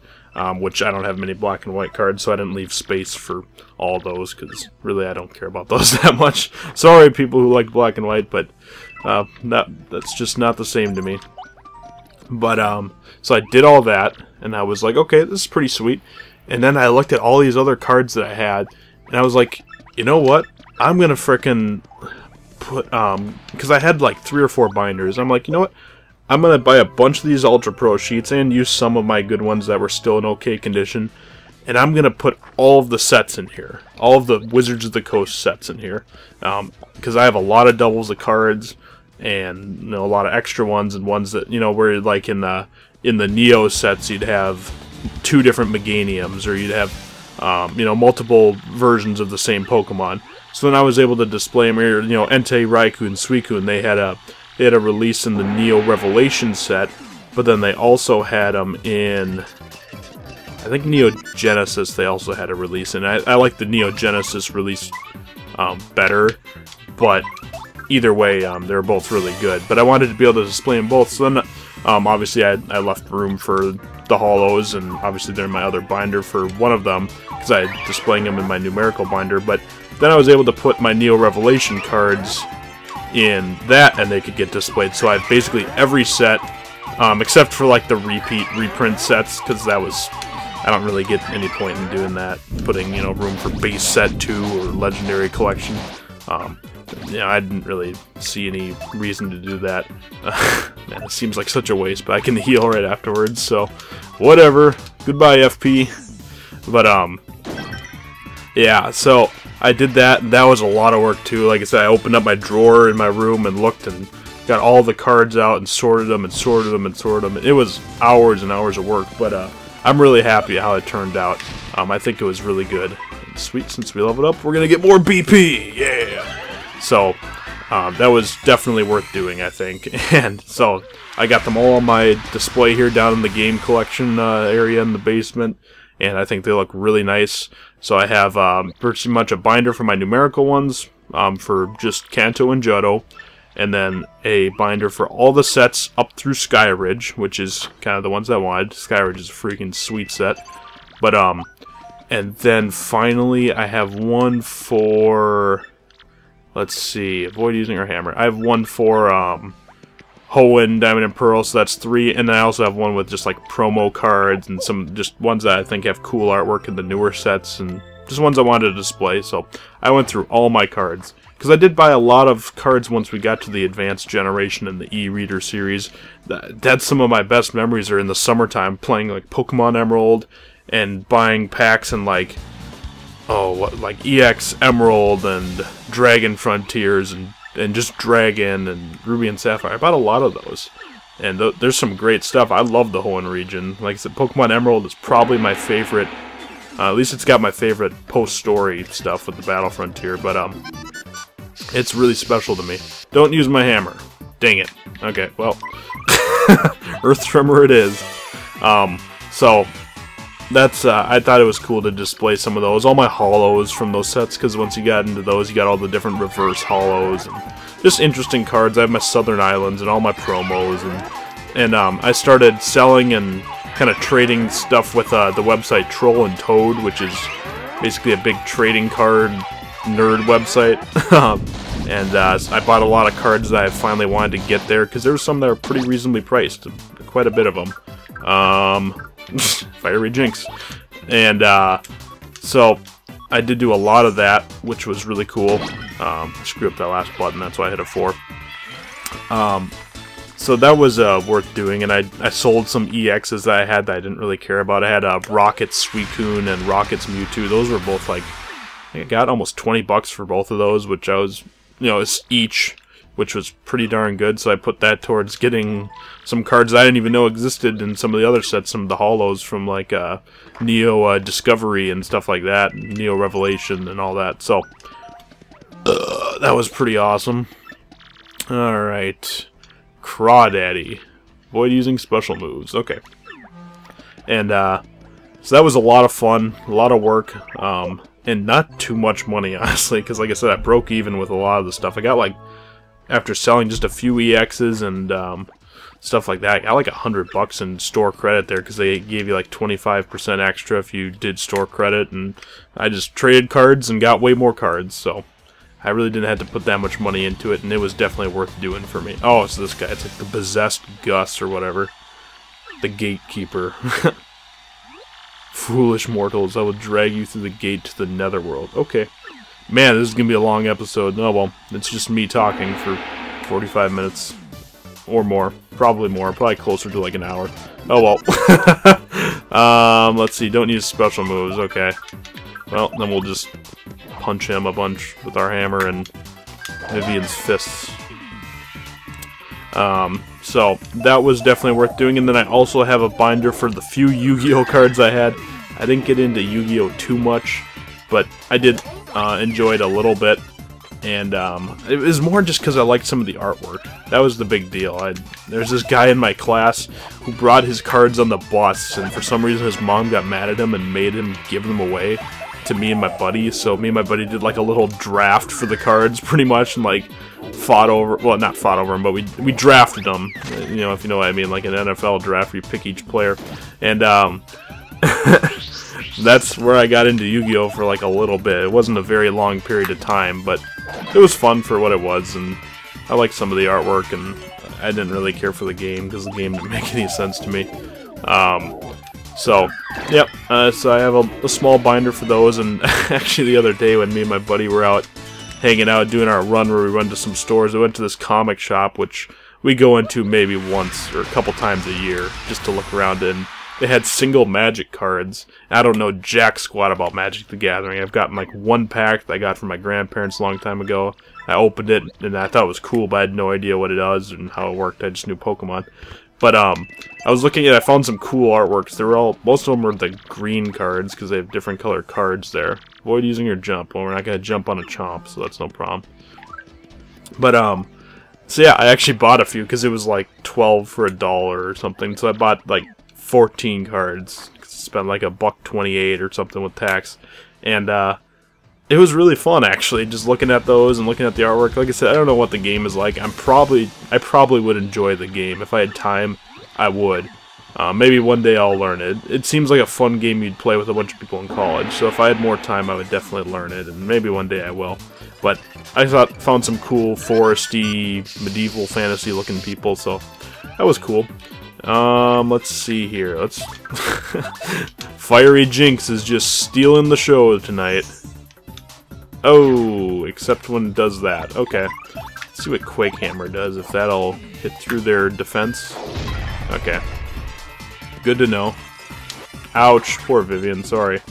which I don't have many black and white cards, so I didn't leave space for all those, because really I don't care about those that much. Sorry, people who like black and white, but that's just not the same to me. But, so I did all that, and I was like, okay, this is pretty sweet. And then I looked at all these other cards that I had, and I was like, you know what? I'm gonna frickin' put, because I had like 3 or 4 binders. I'm like, you know what? I'm gonna buy a bunch of these Ultra Pro sheets and use some of my good ones that were still in okay condition, and I'm gonna put all of the sets in here, all of the Wizards of the Coast sets in here, because I have a lot of doubles of cards and a lot of extra ones, and ones that where like in the Neo sets you'd have 2 different Meganiums, or you'd have multiple versions of the same Pokemon. So then I was able to display them here. Entei, Raikou, and Suicune, they had a release in the Neo Revelation set, but then they also had them in, I think, Neo Genesis. They also had a release, and I like the Neo Genesis release better, but either way, they're both really good. But I wanted to be able to display them both, so then obviously I left room for the Holos, and obviously they're in my other binder for one of them, because I had displaying them in my numerical binder. But then I was able to put my Neo Revelation cards in that, and they could get displayed. So I have basically every set, except for like the reprint sets, because that was, I don't really get any point in doing that, putting room for base set 2 or legendary collection. I didn't really see any reason to do that. Man, it seems like such a waste, but I can heal right afterwards, so whatever. Goodbye, FP. But yeah, so I did that, and that was a lot of work too. Like I said, I opened up my drawer in my room and looked and got all the cards out and sorted them and sorted them and sorted them. It was hours and hours of work, but I'm really happy how it turned out. I think it was really good. And sweet, since we leveled up, we're gonna get more BP. Yeah. So that was definitely worth doing, I think. And so I got them all on my display here down in the game collection area in the basement, and I think they look really nice. So I have pretty much a binder for my numerical ones for just Kanto and Johto, and then a binder for all the sets up through Skyridge, which is kind of the ones I wanted. Skyridge is a freaking sweet set. But and then finally I have one for, let's see, avoid using our hammer. I have one for Hoenn, Diamond and Pearl, so that's 3, and then I also have one with just like promo cards and some just ones that I think have cool artwork in the newer sets, and just ones I wanted to display. So I went through all my cards, because I did buy a lot of cards once we got to the advanced generation in the e-reader series. That's some of my best memories are in the summertime, playing like Pokemon Emerald and buying packs and like like EX Emerald and Dragon Frontiers and just Dragon and Ruby and Sapphire. I bought a lot of those, and there's some great stuff. I love the Hoenn region. Like I said, Pokemon Emerald is probably my favorite. At least it's got my favorite post-story stuff with the Battle Frontier, but it's really special to me. Don't use my hammer. Dang it. Okay, well, Earth Tremor it is. So that's I thought it was cool to display some of those. All my hollows from those sets, because once you got into those, you got all the different reverse hollows and just interesting cards. I have my Southern Islands and all my promos, and I started selling and kind of trading stuff with the website Troll and Toad, which is basically a big trading card nerd website. And I bought a lot of cards that I finally wanted to get there, because there were some that were pretty reasonably priced, quite a bit of them. Fiery Jinx. And so I did do a lot of that, which was really cool. Screw up that last button, that's why I hit a 4. So that was worth doing, and I sold some EXs that I had that I didn't really care about. I had Rocket's Suicune and Rocket's Mewtwo. Those were both like, I got almost 20 bucks for both of those, which I was, each, which was pretty darn good. So I put that towards getting some cards I didn't even know existed in some of the other sets, some of the hollows from like Neo Discovery and stuff like that, Neo Revelation and all that. So that was pretty awesome. Alright. Crawdaddy. Avoid using special moves. Okay. And so that was a lot of fun, a lot of work, and not too much money, honestly, because like I said, I broke even with a lot of the stuff. I got like, after selling just a few EXs and stuff like that, I got like $100 in store credit there, because they gave you like 25% extra if you did store credit, and I just traded cards and got way more cards, so I really didn't have to put that much money into it, and it was definitely worth doing for me. Oh, it's this guy. It's like the Possessed Gus or whatever. The Gatekeeper. Foolish mortals, I will drag you through the gate to the netherworld. Okay. Man, this is going to be a long episode. Oh, well, it's just me talking for 45 minutes. Or more. Probably more. Probably closer to like an hour. Oh, well. Let's see. Don't use special moves. Okay. Well, then we'll just punch him a bunch with our hammer and Vivian's fists. So that was definitely worth doing, and then I also have a binder for the few Yu-Gi-Oh cards I had. I didn't get into Yu-Gi-Oh too much, but I did enjoy it a little bit, and it was more just because I liked some of the artwork. That was the big deal. There's this guy in my class who brought his cards on the bus, and for some reason his mom got mad at him and made him give them away to me and my buddy. So me and my buddy did like a little draft for the cards, pretty much, and like fought over, well, not fought over them, but we drafted them, if you know what I mean, like an NFL draft where you pick each player, and that's where I got into Yu-Gi-Oh for like a little bit. It wasn't a very long period of time, but it was fun for what it was, and I liked some of the artwork, and I didn't really care for the game because the game didn't make any sense to me. So, yep, so I have a small binder for those, and actually the other day when me and my buddy were out hanging out, doing our run where we run to some stores, I went to this comic shop, which we go into maybe once or a couple times a year, just to look around, and they had single Magic cards. I don't know jack squat about Magic the Gathering. I've gotten like one pack that I got from my grandparents a long time ago. I opened it, and I thought it was cool, but I had no idea what it does and how it worked. I just knew Pokemon. But I was looking at, I found some cool artworks. They were most of them were the green cards because they have different colored cards there. Avoid using your jump. Well, we're not gonna jump on a chomp, so that's no problem. But so yeah, I actually bought a few because it was like 12 for $1 or something. So I bought like 14 cards. Spent like $1.28 or something with tax, and it was really fun, actually, just looking at those and looking at the artwork. Like I said, I don't know what the game is like. I probably would enjoy the game. If I had time, I would. Maybe one day I'll learn it. It seems like a fun game you'd play with a bunch of people in college, so if I had more time, I would definitely learn it, and maybe one day I will. But I found some cool foresty, medieval fantasy looking people, so that was cool. Let's see here. Fiery Jinx is just stealing the show tonight. Oh, except when it does that. Okay. Let's see what Quake Hammer does, if that'll hit through their defense. Okay. Good to know. Ouch. Poor Vivian, sorry.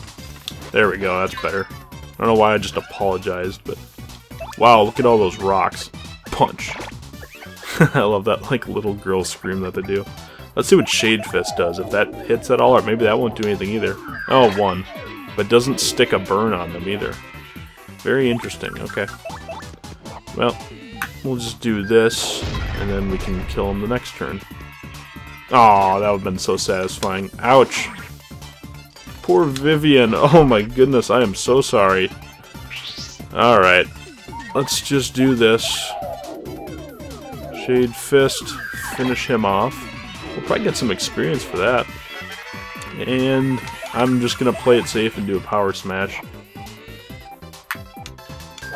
There we go, that's better. I don't know why I just apologized, but... Wow, look at all those rocks. Punch. I love that, like, little girl scream that they do. Let's see what Shade Fist does, if that hits at all, or maybe that won't do anything either. Oh, 1. But doesn't stick a burn on them either. Very interesting, okay. Well, we'll just do this, and then we can kill him the next turn. Aw, that would have been so satisfying. Ouch! Poor Vivian. Oh my goodness, I am so sorry. Alright. Let's just do this. Shade Fist. Finish him off. We'll probably get some experience for that. And I'm just gonna play it safe and do a Power Smash.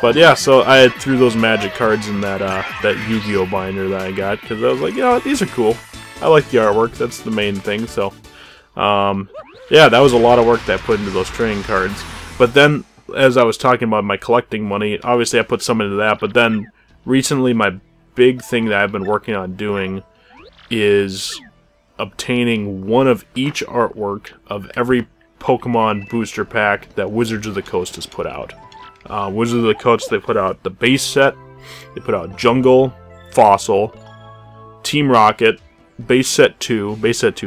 But yeah, so I threw those magic cards in that that Yu-Gi-Oh binder that I got, because I was like, you know what, these are cool. I like the artwork, that's the main thing, so... yeah, that was a lot of work that I put into those trading cards. But then, as I was talking about my collecting money, obviously I put some into that, but then recently my big thing that I've been working on doing is obtaining one of each artwork of every Pokemon booster pack that Wizards of the Coast has put out. Wizards of the Coast, they put out the base set, they put out Jungle, Fossil, Team Rocket, base set 2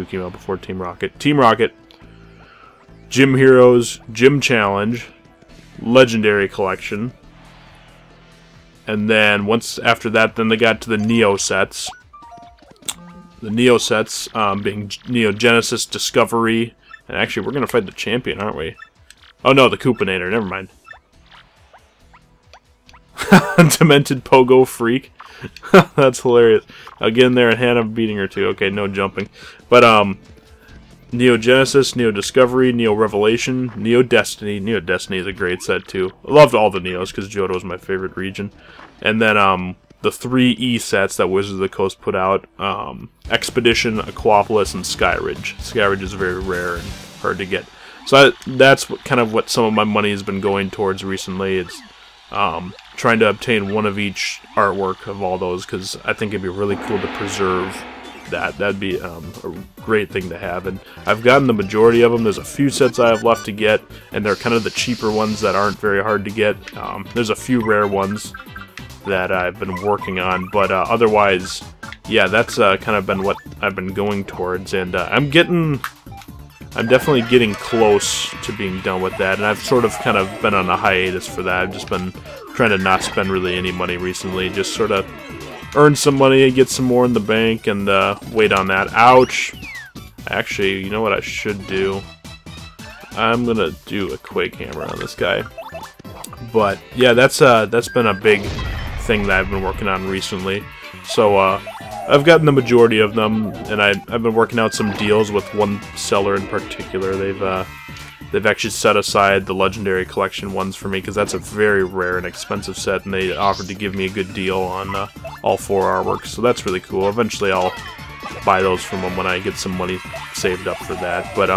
came out before Team Rocket, Gym Heroes, Gym Challenge, Legendary Collection, and then once after that, then they got to the Neo sets. The Neo sets being Neo Genesis, Discovery, and actually we're going to fight the champion, aren't we? Oh no, the Koopinator, never mind. Demented Pogo Freak. That's hilarious. I'll get in there and Hannah beating her too. Okay, no jumping. But, Neo Genesis, Neo Discovery, Neo Revelation, Neo Destiny. Neo Destiny is a great set too. I loved all the Neos because Johto was my favorite region. And then, the 3 E sets that Wizards of the Coast put out. Expedition, Aquapolis, and Skyridge. Skyridge is very rare and hard to get. So that's kind of what some of my money has been going towards recently. It's trying to obtain one of each artwork of all those, because I think it'd be really cool to preserve that. That'd be a great thing to have, and I've gotten the majority of them. There's a few sets I have left to get, and they're kind of the cheaper ones that aren't very hard to get. There's a few rare ones that I've been working on, but otherwise, yeah, that's kind of been what I've been going towards, and I'm definitely getting close to being done with that, and I've sort of kind of been on a hiatus for that. I've just been trying to not spend really any money recently, just sort of earn some money, get some more in the bank, and wait on that. Ouch! Actually, you know what I should do? I'm gonna do a Quake Hammer on this guy. But yeah, that's been a big thing that I've been working on recently. So I've gotten the majority of them, and I've been working out some deals with one seller in particular. They've actually set aside the Legendary Collection ones for me, because that's a very rare and expensive set, and they offered to give me a good deal on all 4 artworks, so that's really cool. Eventually I'll buy those from them when I get some money saved up for that. But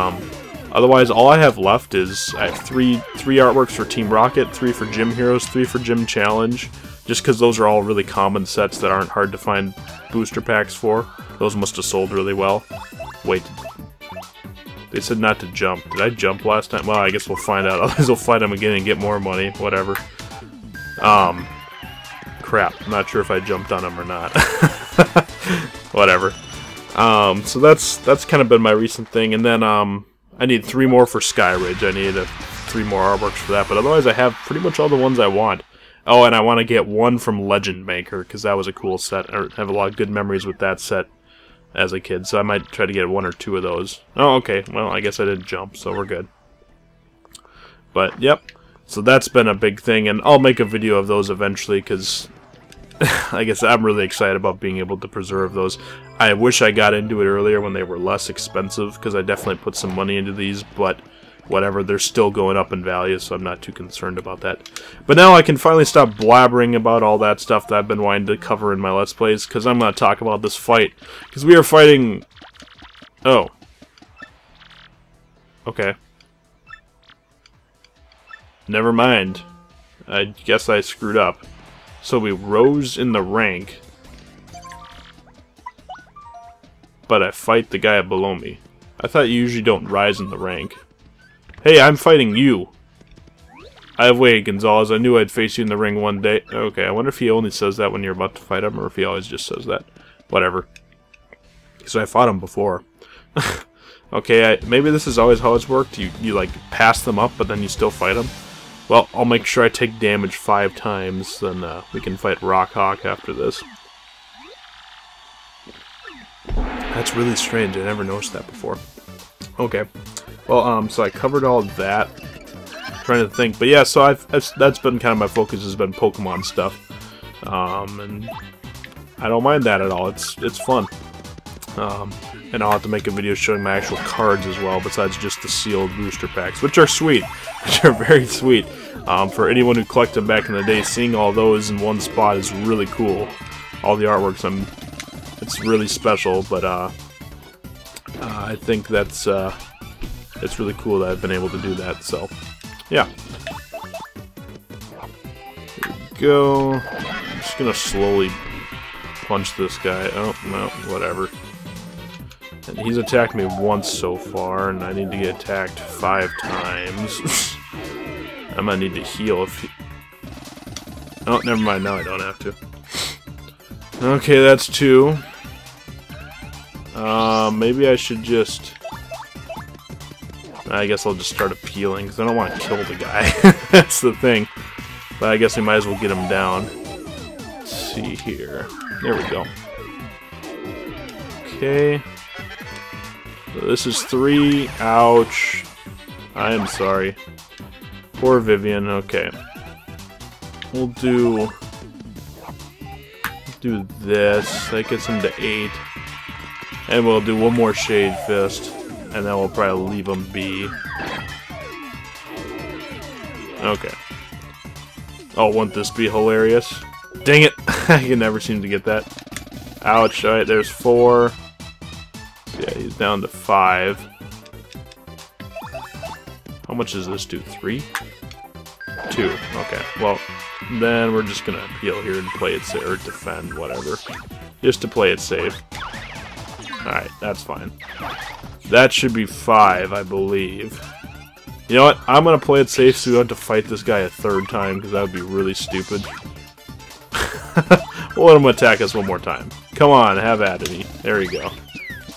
otherwise, all I have left is I have three artworks for Team Rocket, 3 for Gym Heroes, 3 for Gym Challenge, just because those are all really common sets that aren't hard to find booster packs for. Those must have sold really well. Wait. They said not to jump. Did I jump last time? Well, I guess we'll find out. Otherwise, we'll fight them again and get more money. Whatever. Crap. I'm not sure if I jumped on them or not. Whatever. So that's kind of been my recent thing. And then, I need 3 more for Skyridge. I need 3 more artworks for that. But otherwise, I have pretty much all the ones I want. Oh, and I want to get one from Legend Maker, because that was a cool set. I have a lot of good memories with that set as a kid, so I might try to get 1 or 2 of those. Oh, okay. Well, I guess I didn't jump, so we're good. But, yep. So that's been a big thing, and I'll make a video of those eventually, because I guess I'm really excited about being able to preserve those. I wish I got into it earlier when they were less expensive, because I definitely put some money into these, but whatever, they're still going up in value, so I'm not too concerned about that. But now I can finally stop blabbering about all that stuff that I've been wanting to cover in my Let's Plays, because I'm going to talk about this fight. Because we are fighting... Oh. Okay. Never mind. I guess I screwed up. So we rose in the rank, but I fight the guy below me. I thought you usually don't rise in the rank. Hey, I'm fighting you. Wait, Gonzalez, I knew I'd face you in the ring one day. Okay, I wonder if he only says that when you're about to fight him, or if he always just says that. Whatever. So I fought him before. Okay, maybe this is always how it's worked. You like, pass them up, but then you still fight them. Well, I'll make sure I take damage 5 times, then we can fight Rockhawk after this. That's really strange, I never noticed that before. Okay. Well, so I covered all of that. Trying to think, but yeah, so that's been kind of my focus, has been Pokemon stuff, and I don't mind that at all. It's fun, and I'll have to make a video showing my actual cards as well, besides just the sealed booster packs, which are sweet, which are very sweet. For anyone who collected them back in the day, seeing all those in one spot is really cool. All the artworks, it's really special, but I think that's it's really cool that I've been able to do that. So, yeah. Here we go. I'm just gonna slowly punch this guy. Oh, no, whatever. And he's attacked me once so far, and I need to get attacked 5 times. I might need to heal if he... Oh, never mind, now I don't have to. Okay, that's 2. Maybe I should just... I guess I'll just start appealing, because I don't want to kill the guy. That's the thing. But I guess we might as well get him down. Let's see here. There we go. Okay. So this is 3. Ouch. I am sorry. Poor Vivian. Okay. We'll do this. That gets him to 8. And we'll do one more Shade Fist. And then we'll probably leave him be. Okay. Oh, won't this be hilarious? Dang it! I can never seem to get that. Ouch. Alright, there's 4. Yeah, he's down to 5. How much does this do? 3? 2. Okay. Well, then we're just gonna appeal here and play it safe, or defend, whatever. Just to play it safe. Alright, that's fine. That should be 5, I believe. You know what? I'm gonna play it safe so we don't have to fight this guy a 3rd time, because that would be really stupid. We'll let him attack us one more time. Come on, have at me. There you go.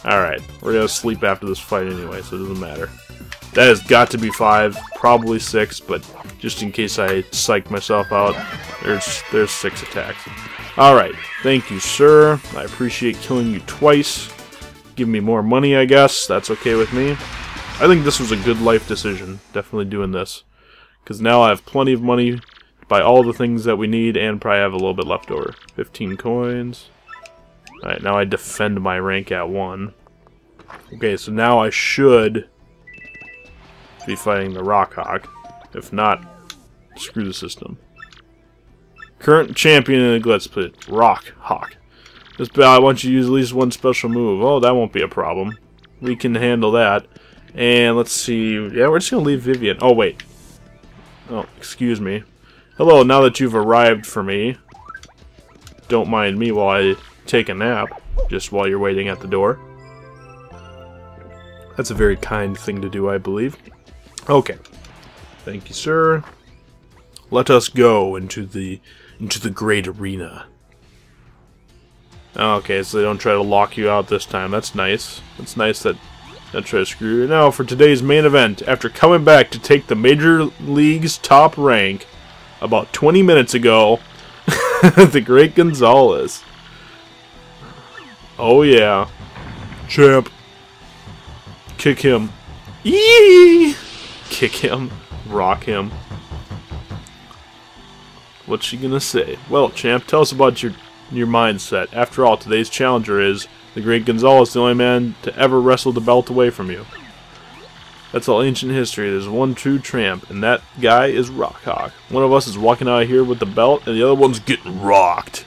Alright, we're gonna sleep after this fight anyway, so it doesn't matter. That has got to be 5, probably 6, but just in case I psych myself out, there's 6 attacks. Alright, thank you, sir. I appreciate killing you twice. Give me more money, I guess. That's okay with me. I think this was a good life decision, definitely doing this. Because now I have plenty of money to buy all the things that we need, and probably have a little bit left over. 15 coins. Alright, now I defend my rank at 1. Okay, so now I should be fighting the Rock Hawk. If not, screw the system. Current champion in the Glitz pit, Rock Hawk. This battle, I want you to use at least one special move. Oh, that won't be a problem. We can handle that. And let's see. Yeah, we're just going to leave Vivian. Oh, wait. Oh, excuse me. Hello, now that you've arrived for me. Don't mind me while I take a nap. Just while you're waiting at the door. That's a very kind thing to do, I believe. Okay. Thank you, sir. Let us go into the great arena. Okay, so they don't try to lock you out this time. That's nice. It's nice that they don't try to screw you. Now, for today's main event, after coming back to take the Major League's top rank about 20 minutes ago, the great Gonzalez. Oh, yeah. Champ. Kick him. Eee! Kick him. Rock him. What's she gonna say? Well, champ, tell us about your mindset. After all, today's challenger is the great Gonzalez, the only man to ever wrestle the belt away from you. That's all ancient history. There's one true champ, and that guy is Rock Hawk. One of us is walking out of here with the belt, and the other one's getting rocked.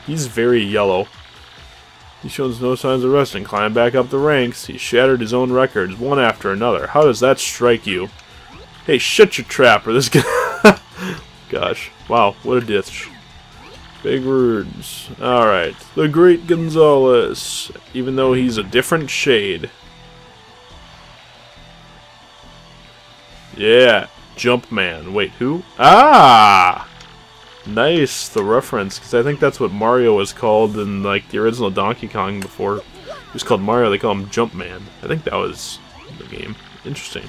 He's very yellow. He shows no signs of resting. Climbed back up the ranks. He shattered his own records, one after another. How does that strike you? Hey, shut your trap, or this guy... Gosh. Wow, what a ditch. Big words. Alright. The great Gonzalez. Even though he's a different shade. Yeah. Jumpman. Wait, who? Ah! Nice, the reference. Because I think that's what Mario was called in like the original Donkey Kong before. He was called Mario, they call him Jumpman. I think that was the game. Interesting.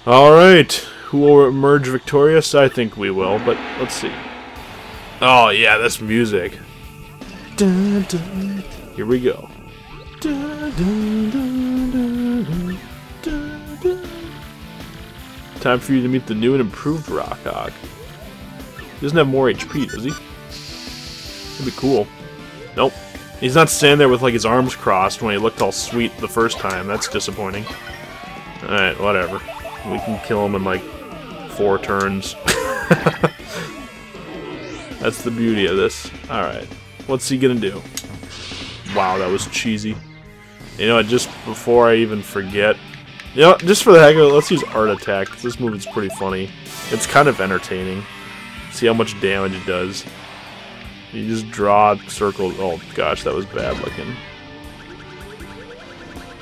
Alright. Who will emerge victorious? I think we will, but let's see. Oh yeah, this music. Dun, dun. Here we go. Dun, dun, dun, dun. Time for you to meet the new and improved Rockhawk. He doesn't have more HP, does he? That'd be cool. Nope. He's not standing there with like his arms crossed when he looked all sweet the first time. That's disappointing. Alright, whatever. We can kill him in like 4 turns. That's the beauty of this. Alright. What's he gonna do? Wow, that was cheesy. You know what, just before I even forget... You know, just for the heck of it, let's use Art Attack, because this move is pretty funny. It's kind of entertaining. See how much damage it does. You just draw circles. Oh gosh, that was bad looking.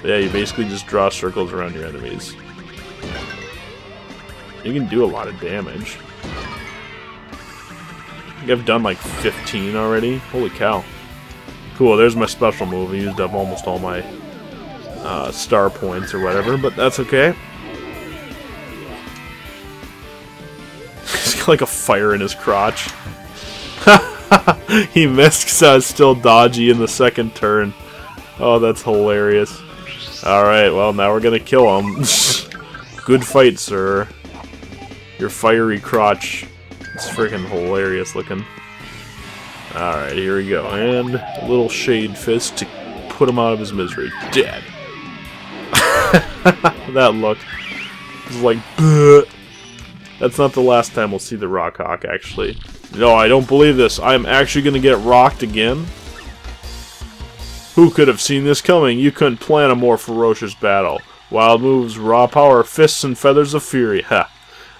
Yeah, you basically just draw circles around your enemies. You can do a lot of damage. I think I've done like 15 already. Holy cow. Cool, there's my special move. I used up almost all my star points or whatever, but that's okay. He's got like a fire in his crotch. He missed because I was still dodgy in the second turn. Oh, that's hilarious. Alright, well, now we're gonna kill him. Good fight, sir. Your fiery crotch. It's freaking hilarious looking. Alright, here we go. And a little Shade Fist to put him out of his misery. Dead. That look. It's like, bleh. That's not the last time we'll see the Rockhawk, actually. No, I don't believe this. I'm actually going to get rocked again. Who could have seen this coming? You couldn't plan a more ferocious battle. Wild moves, raw power, fists, and feathers of fury. Ha!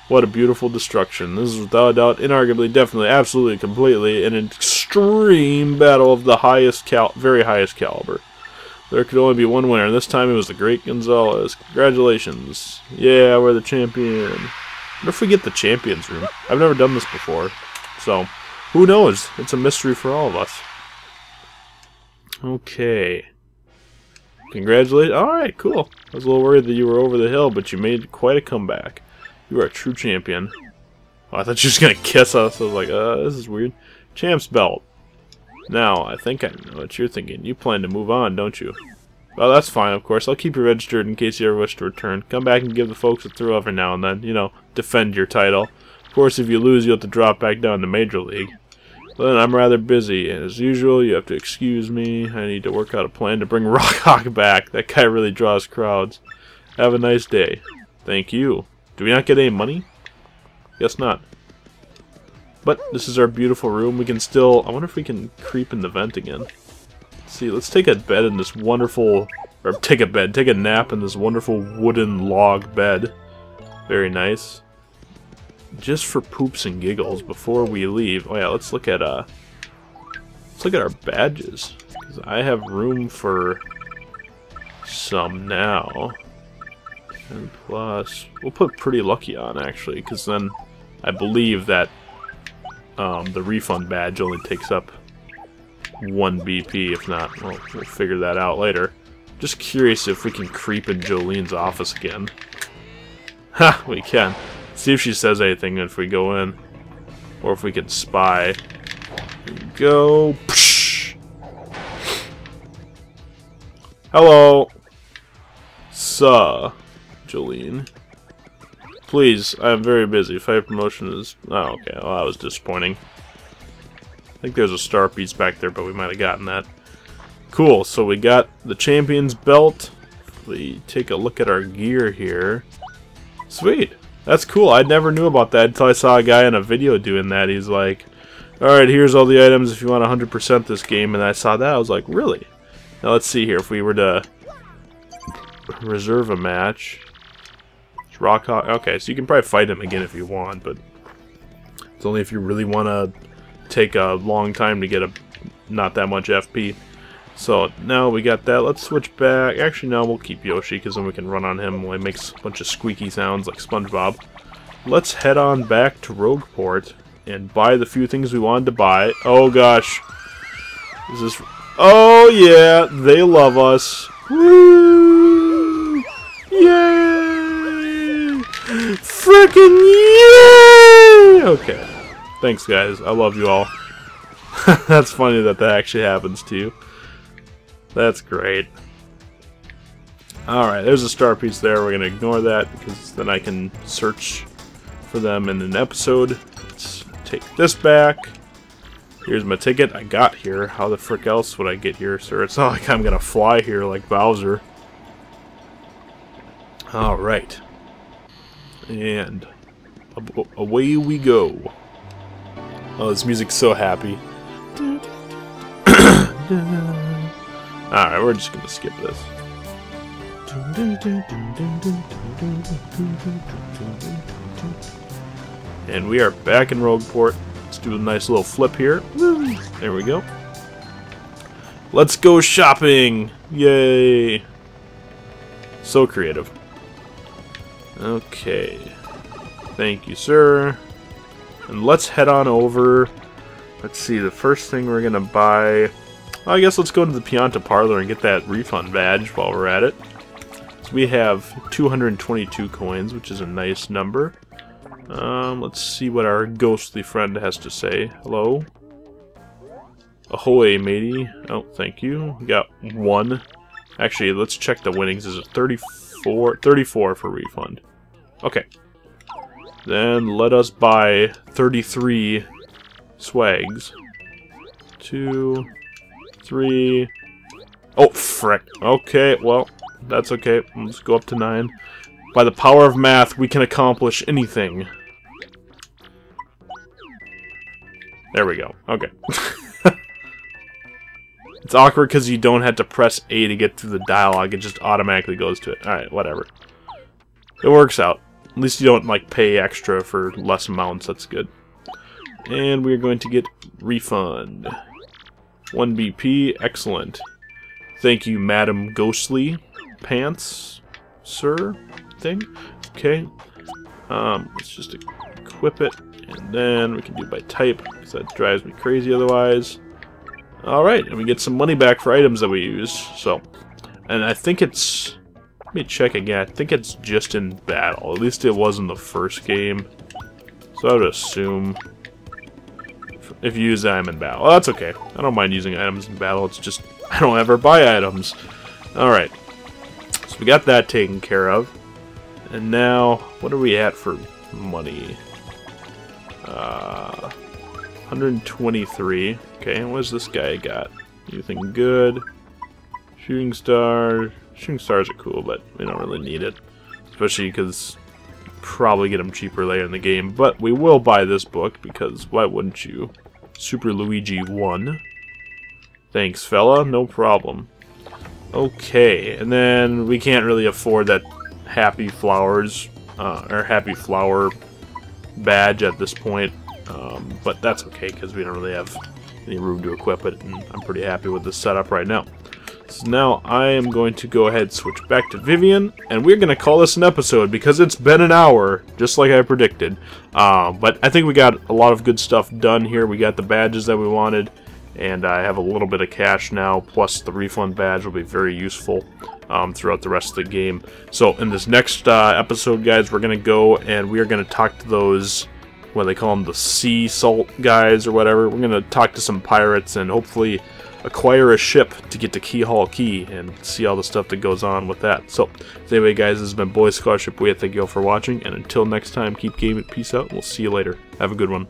What a beautiful destruction. This is without a doubt, inarguably, definitely, absolutely, completely, an extreme battle of the very highest caliber. There could only be one winner, and this time it was the great Gonzalez. Congratulations. Yeah, we're the champion. What if we get the champions room? I've never done this before. So, who knows? It's a mystery for all of us. Okay. Congratulations. Alright, cool. I was a little worried that you were over the hill, but you made quite a comeback. You are a true champion. Oh, I thought she was going to kiss us. I was like, this is weird. Champ's belt. Now, I think I know what you're thinking. You plan to move on, don't you? Well, that's fine, of course. I'll keep you registered in case you ever wish to return. Come back and give the folks a thrill every now and then. You know, defend your title. Of course, if you lose, you'll have to drop back down to Major League. But then I'm rather busy. As usual, you have to excuse me. I need to work out a plan to bring Rockhawk back. That guy really draws crowds. Have a nice day. Thank you. Do we not get any money? Guess not. But this is our beautiful room. We can still... I wonder if we can creep in the vent again. Let's see, let's take a bed in this wonderful... Or take a nap in this wonderful wooden log bed. Very nice. Just for poops and giggles before we leave. Oh yeah, let's look at our badges. 'Cause I have room for some now. And plus, we'll put Pretty Lucky on actually, because then I believe that the refund badge only takes up 1 BP. If not, well, we'll figure that out later. Just curious if we can creep in Jolene's office again. Ha! We can. See if she says anything if we go in. Or if we can spy. Here we go. Psh! Hello! Jolene. Please, I am very busy. Fight promotion is... Oh, okay. Well, that was disappointing. I think there's a star piece back there, but we might have gotten that. Cool, so we got the champion's belt. We take a look at our gear here. Sweet. That's cool. I never knew about that until I saw a guy in a video doing that. He's like, alright, here's all the items if you want 100% this game. And I saw that. I was like, really? Now let's see here. If we were to reserve a match. Rockhawk. Okay, so you can probably fight him again if you want, but it's only if you really want to take a long time to get not that much FP. So now we got that. Let's switch back. Actually, no, we'll keep Yoshi because then we can run on him when he makes a bunch of squeaky sounds like SpongeBob. Let's head on back to Rogueport and buy the few things we wanted to buy. Oh gosh. Is this... Oh yeah, they love us. Woo! Yay! Frickin' yay! Okay. Thanks guys. I love you all. That's funny that actually happens to you. That's great. Alright, there's a star piece there. We're going to ignore that because then I can search for them in an episode. Let's take this back. Here's my ticket. I got here. How the frick else would I get here, sir? It's not like I'm going to fly here like Bowser. Alright. And away we go. Oh, this music's so happy. Alright, we're just going to skip this. And we are back in Rogueport. Let's do a nice little flip here. There we go. Let's go shopping! Yay! So creative. Okay. Thank you, sir. And let's head on over. Let's see, the first thing we're gonna buy... Well, I guess let's go to the Pianta Parlor and get that refund badge while we're at it. So we have 222 coins, which is a nice number. Let's see what our ghostly friend has to say. Hello? Ahoy, matey. Oh, thank you. We got 1. Actually, let's check the winnings. Is it 34? 34 for refund. Okay. Then let us buy 33 swags. 2, 3... Oh, frick. Okay, well, that's okay. Let's go up to 9. By the power of math, we can accomplish anything. There we go. Okay. It's awkward because you don't have to press A to get through the dialogue. It just automatically goes to it. Alright, whatever. It works out. At least you don't, like, pay extra for less amounts. That's good. And we're going to get refund. 1 BP. Excellent. Thank you, Madam Ghostly Pants, sir. Thing. Okay. Let's just equip it, and then we can do by type, because that drives me crazy otherwise. Alright, and we get some money back for items that we use. So, and I think it's... Let me check again. I think it's just in battle. At least it was in the first game. So I would assume if you use them in battle. Well, that's okay. I don't mind using items in battle. It's just I don't ever buy items. Alright. So we got that taken care of. And now, what are we at for money? 123. Okay, what's this guy got? Anything good? Shooting star. Shooting stars are cool, but we don't really need it. Especially because probably get them cheaper later in the game. But we will buy this book, because why wouldn't you? Super Luigi 1. Thanks, fella. No problem. Okay, and then we can't really afford that Happy Flowers, or Happy Flower badge at this point. But that's okay, because we don't really have any room to equip it, and I'm pretty happy with this setup right now. So now I am going to go ahead and switch back to Vivian, and we're going to call this an episode because it's been an hour, just like I predicted. But I think we got a lot of good stuff done here. We got the badges that we wanted, and I have a little bit of cash now, plus the refund badge will be very useful throughout the rest of the game. So in this next episode, guys, we're going to go and we are going to talk to those, what do they call them, the sea salt guys or whatever. We're going to talk to some pirates and hopefully acquire a ship to get to Keyhall Key and see all the stuff that goes on with that. So, anyway, guys, this has been Boy Scholarship Way. Thank you all for watching, and until next time, keep gaming. Peace out, and we'll see you later. Have a good one.